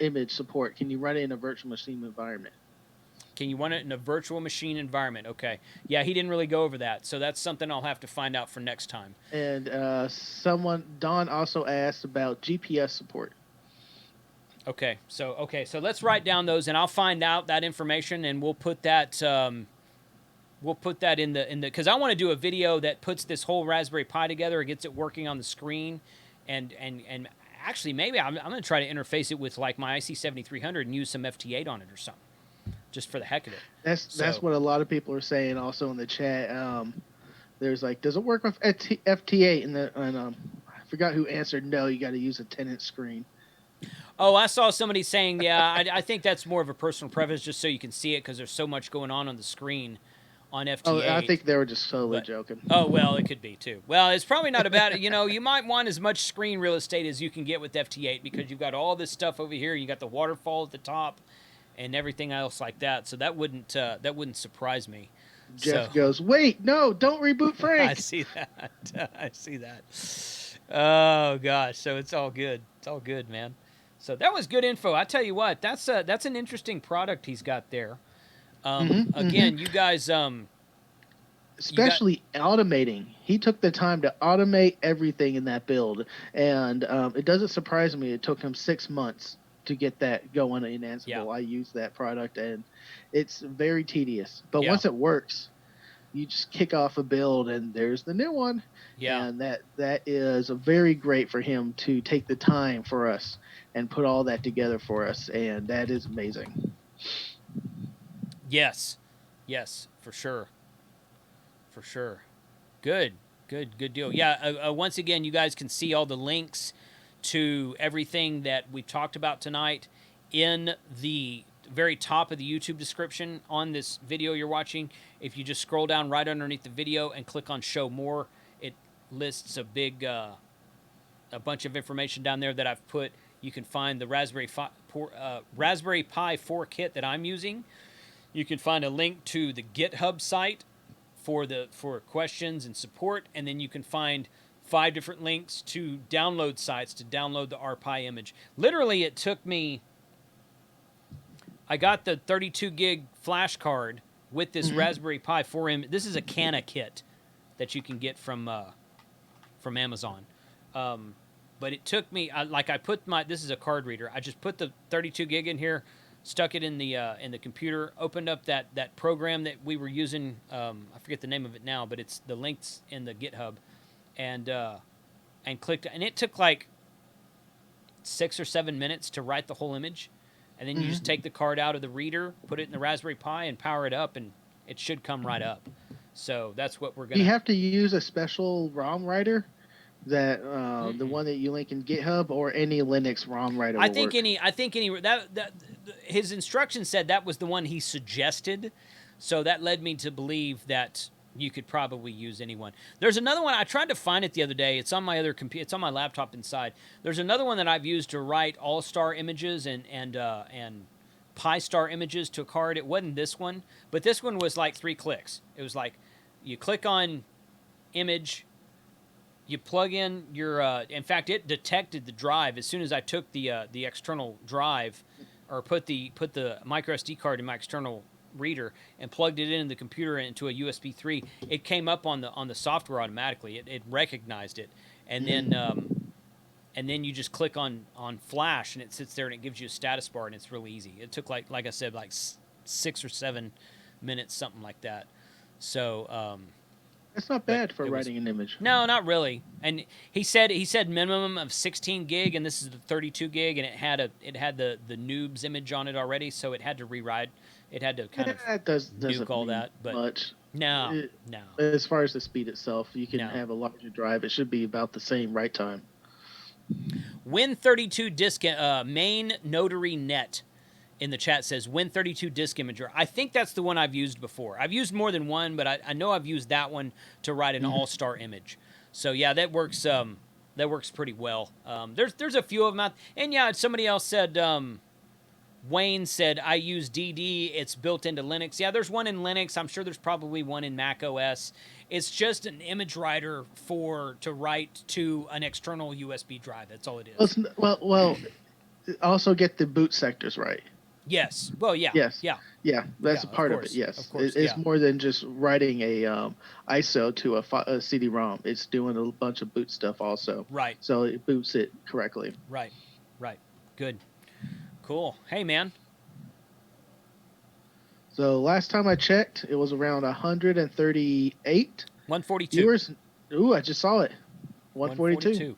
image support? Can you run it in a virtual machine environment? Can you run it in a virtual machine environment? Okay. Yeah, he didn't really go over that, so that's something I'll have to find out for next time. And Don also asked about GPS support. Okay, so let's write down those, and I'll find out that information, and we'll put that in the because I want to do a video that puts this whole Raspberry Pi together, and gets it working on the screen, and actually maybe I'm going to try to interface it with like my IC7300 and use some FT8 on it or something. Just for the heck of it. That's what a lot of people are saying also in the chat. There's like, does it work with FT8? And I forgot who answered no, you got to use a 10-inch screen. Oh, I saw somebody saying, yeah, I think that's more of a personal preference just so you can see it because there's so much going on the screen on FT8. Oh, I think they were just totally joking. Oh, well, it could be too. Well, it's probably not a bad, you might want as much screen real estate as you can get with FT8 because you've got all this stuff over here. You got the waterfall at the top and everything else like that. So that wouldn't surprise me. Jeff goes, wait, no, don't reboot Frank. I see that. Oh gosh, so it's all good. It's all good, man. So that was good info. I tell you what, that's an interesting product he's got there. Again, you guys, especially automating. He took the time to automate everything in that build, and it doesn't surprise me. It took him 6 months to get that going in Ansible. Yeah. I use that product, and it's very tedious. But once it works, you just kick off a build and there's the new one. Yeah. And that is very great for him to take the time for us and put all that together for us, and that is amazing. Yes, for sure. Good deal. Yeah, once again, you guys can see all the links to everything that we've talked about tonight in the very top of the YouTube description on this video you're watching. If you just scroll down right underneath the video and click on Show More, it lists a big, a bunch of information down there that I've put. You can find the Raspberry Pi 4 kit that I'm using. You can find a link to the GitHub site for questions and support, and then you can find 5 different links to download sites to download the RPi image. Literally, it took me. I got the 32 gig flash card with this Raspberry Pi 4 image. This is a Cana kit that you can get from Amazon. But it took me I put this is a card reader. I just put the 32 gig in here, stuck it in the computer, opened up that program that we were using. I forget the name of it now, but it's the links in the GitHub, and clicked, and it took like 6 or 7 minutes to write the whole image, and then you just take the card out of the reader, put it in the Raspberry Pi, and power it up, and it should come right up. So that's what we're gonna. Do you have to use a special ROM writer? That the one that you link in GitHub, or any Linux ROM writer? I think any that his instructions said that was the one he suggested, so that led me to believe that you could probably use anyone. There's another one I tried to find it the other day. It's on my other computer. It's on my laptop inside. There's another one that I've used to write Allstar images and Pi-Star images to a card. It wasn't this one, but this one was like 3 clicks. It was like you click on image. You plug in your. In fact, it detected the drive as soon as I took the external drive, or put the micro SD card in my external reader and plugged it in the computer into a USB 3. It came up on the software automatically. It recognized it, and then you just click on flash, and it sits there and it gives you a status bar, and it's really easy. It took like I said, like 6 or 7 minutes, something like that. So. That's not bad for writing an image. No, not really. And he said minimum of 16 gig, and this is the 32 gig, and it had the noob's image on it already, so it had to rewrite. It had to kind of nuke all that. But much. No. As far as the speed itself, you can have a larger drive. It should be about the same write time. Win32 disk main notary net in the chat says Win32 disk imager. I think that's the one I've used before. I've used more than one, but I know I've used that one to write an Allstar image. So yeah, that works pretty well. There's a few of them out. And yeah, somebody else said, Wayne said, I use DD. It's built into Linux. Yeah, there's one in Linux. I'm sure there's probably one in Mac OS. It's just an image writer to write to an external USB drive. That's all it is. Well, also get the boot sectors right. Yes. Well, yeah. Yes. Yeah. Yeah, that's a part of it. Yes, it's more than just writing a ISO to a CD-ROM. It's doing a bunch of boot stuff also. Right. So it boots it correctly. Right. Good. Cool. Hey, man. So last time I checked, it was around 138. 142. Viewers. Ooh, I just saw it. 142.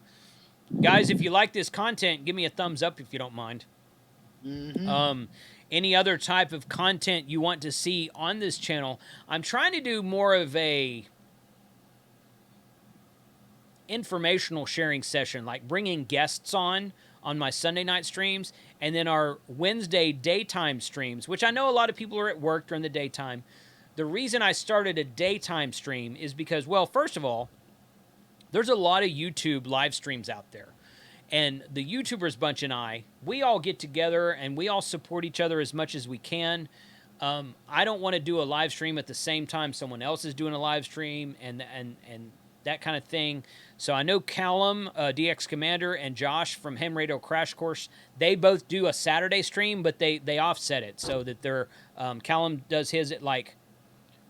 Guys, if you like this content, give me a thumbs up if you don't mind. Any other type of content you want to see on this channel? I'm trying to do more of a informational sharing session, like bringing guests on my Sunday night streams, and then our Wednesday daytime streams, which I know a lot of people are at work during the daytime. The reason I started a daytime stream is because, well, first of all, there's a lot of YouTube live streams out there. And the YouTubers bunch and we all get together and we all support each other as much as we can. I don't want to do a live stream at the same time someone else is doing a live stream and that kind of thing. So I know Callum, DX Commander, and Josh from Ham Radio Crash Course, they both do a Saturday stream, but they offset it so that they're Callum does his at like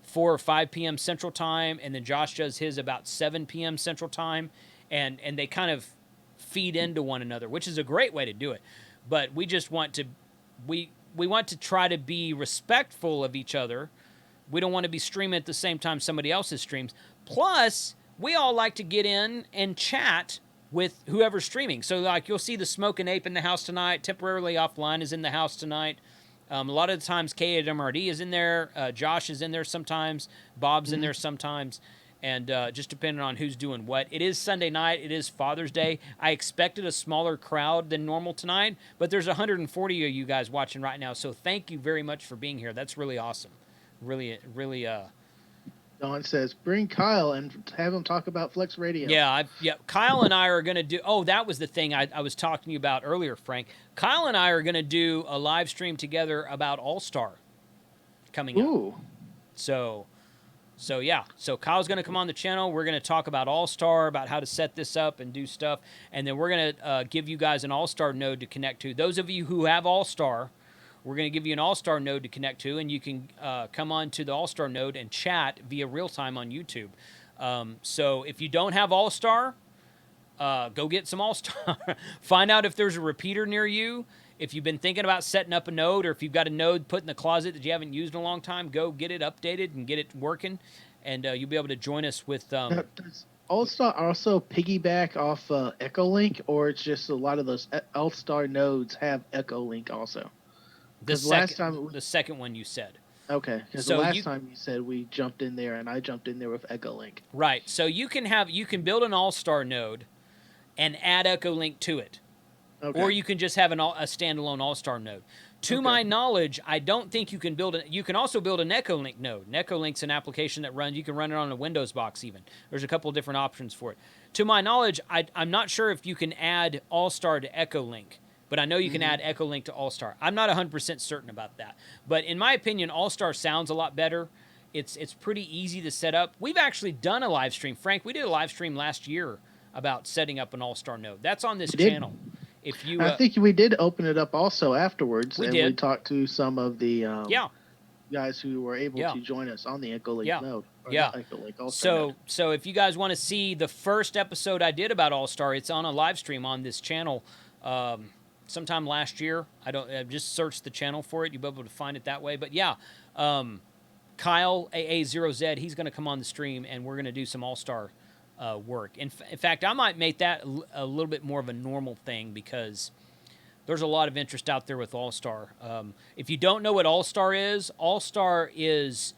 4 or 5 p.m. Central Time, and then Josh does his about 7 p.m. Central Time, and they kind of feed into one another, which is a great way to do it. But we just want to we want to try to be respectful of each other We don't want to be streaming at the same time somebody else's streams. Plus, we all like to get in and chat with whoever's streaming. So, like, you'll see the Smoking Ape in the house tonight. Temporarily Offline is in the house tonight. A lot of the times, KMRD is in there. Josh is in there sometimes. Bob's in there sometimes. And just depending on who's doing what. It is Sunday night. It is Father's Day. I expected a smaller crowd than normal tonight, but there's 140 of you guys watching right now. So thank you very much for being here. That's really awesome. Really. Don says, bring Kyle and have him talk about Flex Radio. Yeah, Kyle and I are going to do... Oh, that was the thing I was talking to you about earlier, Frank. Kyle and I are going to do a live stream together about Allstar coming up. So yeah. So Kyle's going to come on the channel. We're going to talk about Allstar, about how to set this up and do stuff. And then we're going to give you guys an Allstar node to connect to. Those of you who have Allstar... We're going to give you an Allstar node to connect to, and you can come on to the Allstar node and chat via real time on YouTube. So if you don't have Allstar, go get some Allstar. Find out if there's a repeater near you. If you've been thinking about setting up a node, or if you've got a node put in the closet that you haven't used in a long time, go get it updated and get it working, and you'll be able to join us with... Does Allstar also piggyback off Echolink, or it's just a lot of those Allstar nodes have Echolink also? The second one you said. Okay, because the last time you said we jumped in there, and I jumped in there with Echolink. Right, so you can build an Allstar node and add Echolink to it. Okay. Or you can just have a standalone Allstar node. To my knowledge, I don't think you can build you can also build an Echolink node. Ecolink's an application that runs, you can run it on a Windows box even. There's a couple of different options for it. To my knowledge, I'm not sure if you can add Allstar to Echolink. But I know you can add Echolink to Allstar. I'm not 100% certain about that. But in my opinion, Allstar sounds a lot better. It's pretty easy to set up. We've actually done a live stream. Frank, we did a live stream last year about setting up an Allstar node. That's on this channel. If you, I think we did open it up also afterwards. We talked to some of the guys who were able to join us on the Echolink node. So if you guys want to see the first episode I did about Allstar, it's on a live stream on this channel. Sometime last year. I just searched the channel for it. You'll be able to find it that way. But yeah, Kyle AA0Z, he's going to come on the stream, and we're going to do some Allstar work. In fact, I might make that a little bit more of a normal thing, because there's a lot of interest out there with Allstar. If you don't know what Allstar is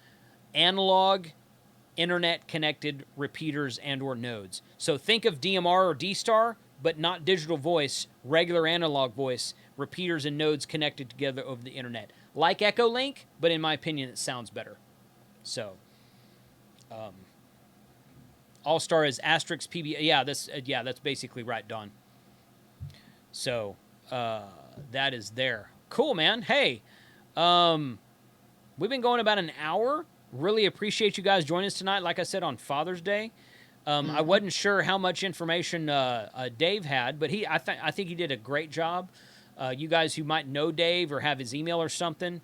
analog internet connected repeaters and or nodes. So think of DMR or D-Star, but not digital voice, regular analog voice, repeaters and nodes connected together over the internet. Like Echolink, but in my opinion, it sounds better. So, Allstar is asterisk PB. Yeah, that's basically right, Don. So, that is there. Cool, man. Hey, we've been going about an hour. Really appreciate you guys joining us tonight. Like I said, on Father's Day. I wasn't sure how much information Dave had, but I think he did a great job. You guys who might know Dave or have his email or something,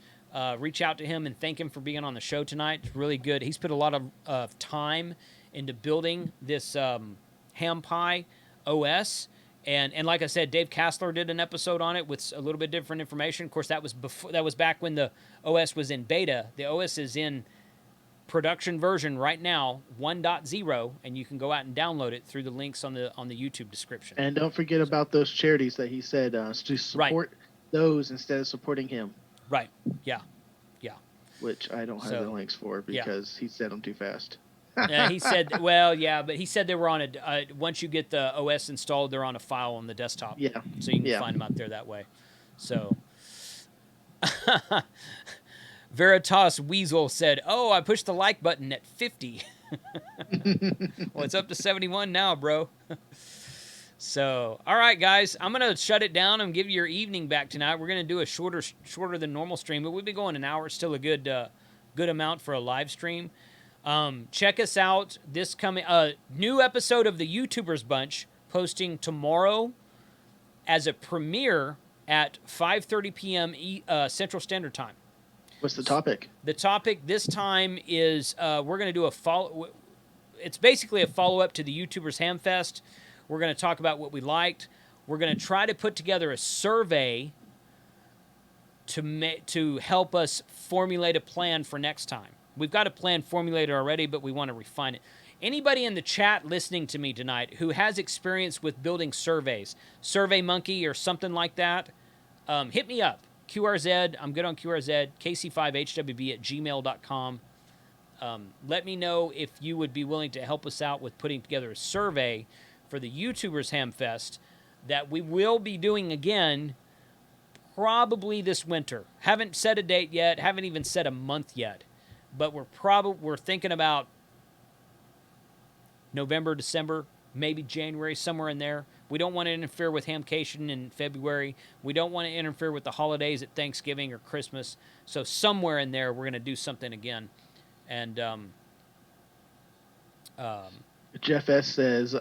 reach out to him and thank him for being on the show tonight. It's really good. He's put a lot of time into building this HamPi OS. And like I said, Dave Kassler did an episode on it with a little bit different information. Of course, that was back when the OS was in beta. The OS is in production version right now, 1.0, and you can go out and download it through the links on the YouTube description. And don't forget about those charities that he said to support those instead of supporting him. Right. Yeah. Which I don't have the links for because he said them too fast. He said, but he said they were on once you get the OS installed, they're on a file on the desktop. Yeah. So you can find them out there that way. So. Veritas Weasel said, I pushed the like button at 50. Well, it's up to 71 now, bro. So, all right, guys. I'm going to shut it down and give you your evening back tonight. We're going to do a shorter than normal stream, but we've been going an hour. It's still a good amount for a live stream. Check us out. This coming new episode of the YouTubers Bunch posting tomorrow as a premiere at 5:30 p.m. Central Standard Time. What's the topic? The topic this time is we're going to do it's basically a follow-up to the YouTubers Hamfest. We're going to talk about what we liked. We're going to try to put together a survey to help us formulate a plan for next time. we've got a plan formulated already, but we want to refine it. Anybody in the chat listening to me tonight who has experience with building surveys, SurveyMonkey or something like that, hit me up. QRZ, I'm good on QRZ, kc5hwb@gmail.com. Let me know if you would be willing to help us out with putting together a survey for the YouTubers Hamfest that we will be doing again probably this winter. Haven't set a date yet, haven't even set a month yet, but we're thinking about November, December, maybe January, somewhere in there. We don't want to interfere with Hamcation in February. We don't want to interfere with the holidays at Thanksgiving or Christmas. So somewhere in there, we're going to do something again. And Jeff S. says,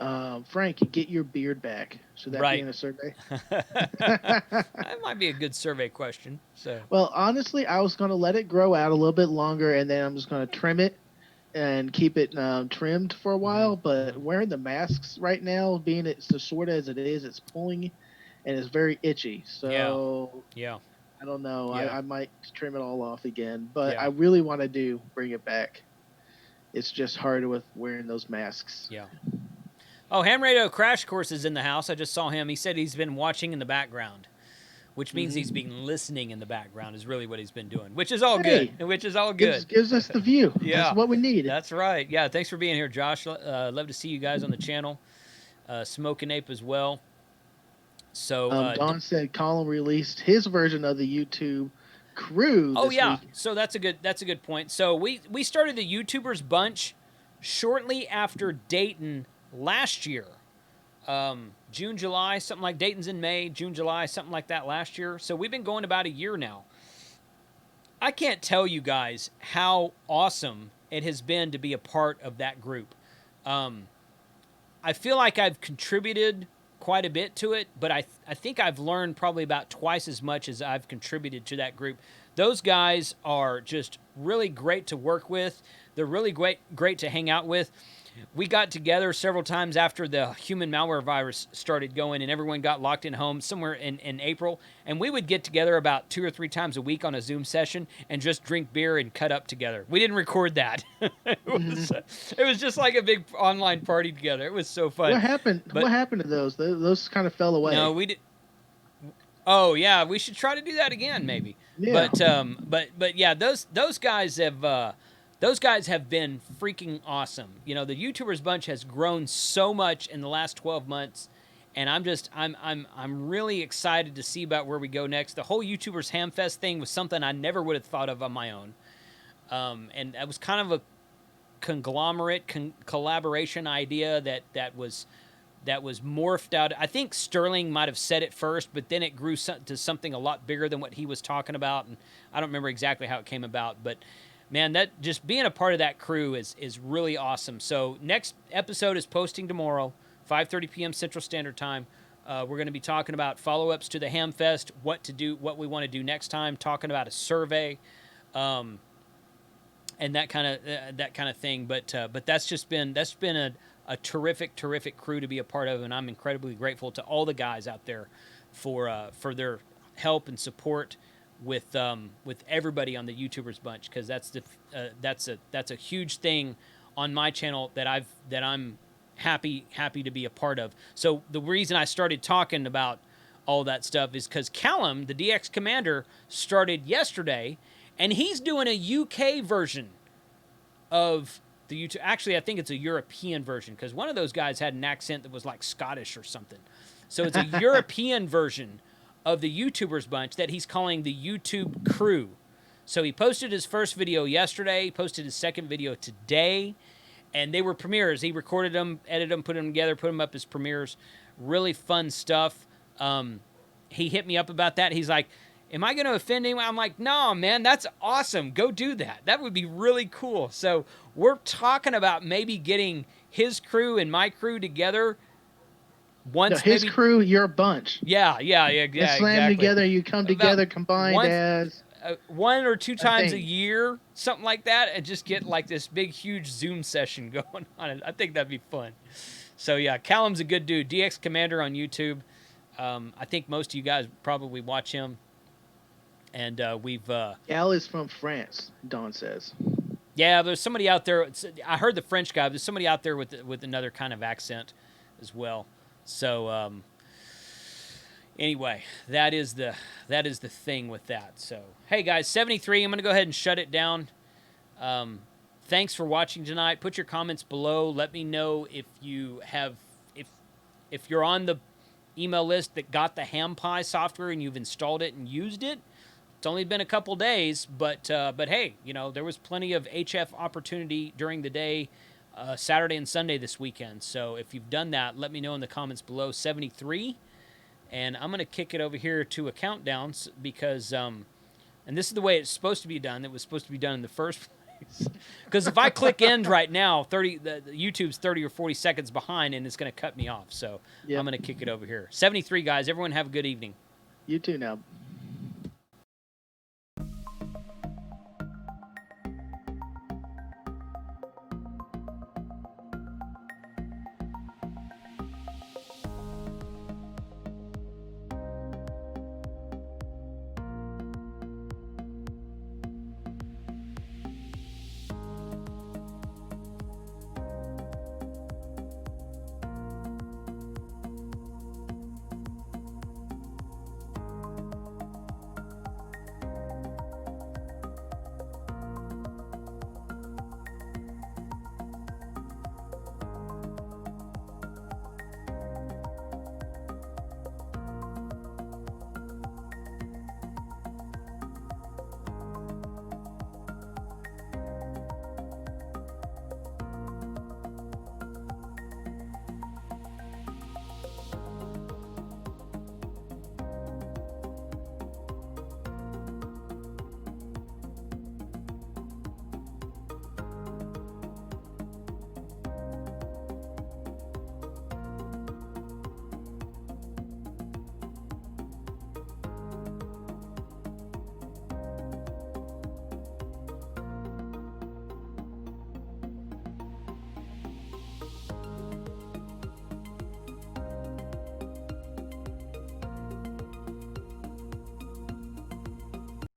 Frank, get your beard back. Should that be in a survey? That might be a good survey question. So, well, honestly, I was going to let it grow out a little bit longer, and then I'm just going to trim it and keep it trimmed for a while. But wearing the masks right now, being it's as short as it is, it's pulling and it's very itchy. So yeah. I don't know. Yeah. I might trim it all off again, but I really want to bring it back. It's just hard with wearing those masks. Yeah. Oh, Ham Radio Crash Course is in the house. I just saw him. He said he's been watching in the background, which means he's been listening in the background is really what he's been doing, which is all good. Which is all good. Gives us the view. Yeah. That's what we need. That's right. Yeah, thanks for being here, Josh. Love to see you guys on the channel. Smoking Ape as well. So Don said Colin released his version of the YouTube crew this week. So that's a good point. So we started the YouTubers bunch shortly after Dayton last year. June, July, something like Dayton's in May, June, July, something like that last year. So we've been going about a year now. I can't tell you guys how awesome it has been to be a part of that group. I feel like I've contributed quite a bit to it, but I think I've learned probably about twice as much as I've contributed to that group. Those guys are just really great to work with. They're really great to hang out with. We got together several times after the human malware virus started going and everyone got locked in home somewhere in April. And we would get together about 2 or 3 times a week on a Zoom session and just drink beer and cut up together. We didn't record that. It was just like a big online party together. It was so fun. What happened to those? Those kind of fell away. No, we did. Oh yeah, we should try to do that again, maybe. Yeah. But yeah, those guys have. Those guys have been freaking awesome. You know, the YouTubers bunch has grown so much in the last 12 months, and I'm really excited to see about where we go next. The whole YouTubers Hamfest thing was something I never would have thought of on my own, and that was kind of a conglomerate collaboration idea that was morphed out. I think Sterling might have said it first, but then it grew to something a lot bigger than what he was talking about, and I don't remember exactly how it came about, but. Man, that just being a part of that crew is really awesome. So next episode is posting tomorrow, 5:30 p.m. Central Standard Time. We're going to be talking about follow-ups to the Hamfest, what we want to do next time, talking about a survey, and that kind of thing. But that's been a terrific crew to be a part of, and I'm incredibly grateful to all the guys out there for their help and support with everybody on the YouTubers bunch, because that's a huge thing on my channel that I'm happy to be a part of. So the reason I started talking about all that stuff is because Callum, the DX Commander, started yesterday, and he's doing a UK version of the YouTube. Actually, I think it's a European version, because one of those guys had an accent that was like Scottish or something. So it's a European version of the YouTubers bunch that he's calling the YouTube crew. So he posted his first video yesterday, posted his second video today, and they were premieres. He recorded them, edited them, put them together, put them up as premieres. Really fun stuff. He hit me up about that. He's like, am I going to offend anyone? I'm like, no, man, that's awesome. Go do that. That would be really cool. So we're talking about maybe getting his crew and my crew together. His crew, your bunch. Yeah. Slam exactly. together, you come together, combined as 1 or 2 times a year, something like that, and just get like this big, huge Zoom session going on. I think that'd be fun. So yeah, Callum's a good dude. DX Commander on YouTube. I think most of you guys probably watch him. And we've. Cal is from France, Don says. Yeah, there's somebody out there. I heard the French guy. There's somebody out there with another kind of accent as well. So anyway, that is the thing with that. So hey guys, 73. I'm gonna go ahead and shut it down. Thanks for watching tonight. Put your comments below. Let me know if you have if you're on the email list that got the HamPi software and you've installed it and used it. It's only been a couple days, but hey, you know, there was plenty of HF opportunity during the day, Saturday and Sunday this weekend. So if you've done that, let me know in the comments below. 73, and I'm gonna kick it over here to a countdown because and this is the way it's supposed to be done. It was supposed to be done in the first place. Because if I click end right now, the YouTube's 30 or 40 seconds behind, and it's gonna cut me off. So I'm gonna kick it over here. 73, guys. Everyone have a good evening. You too now.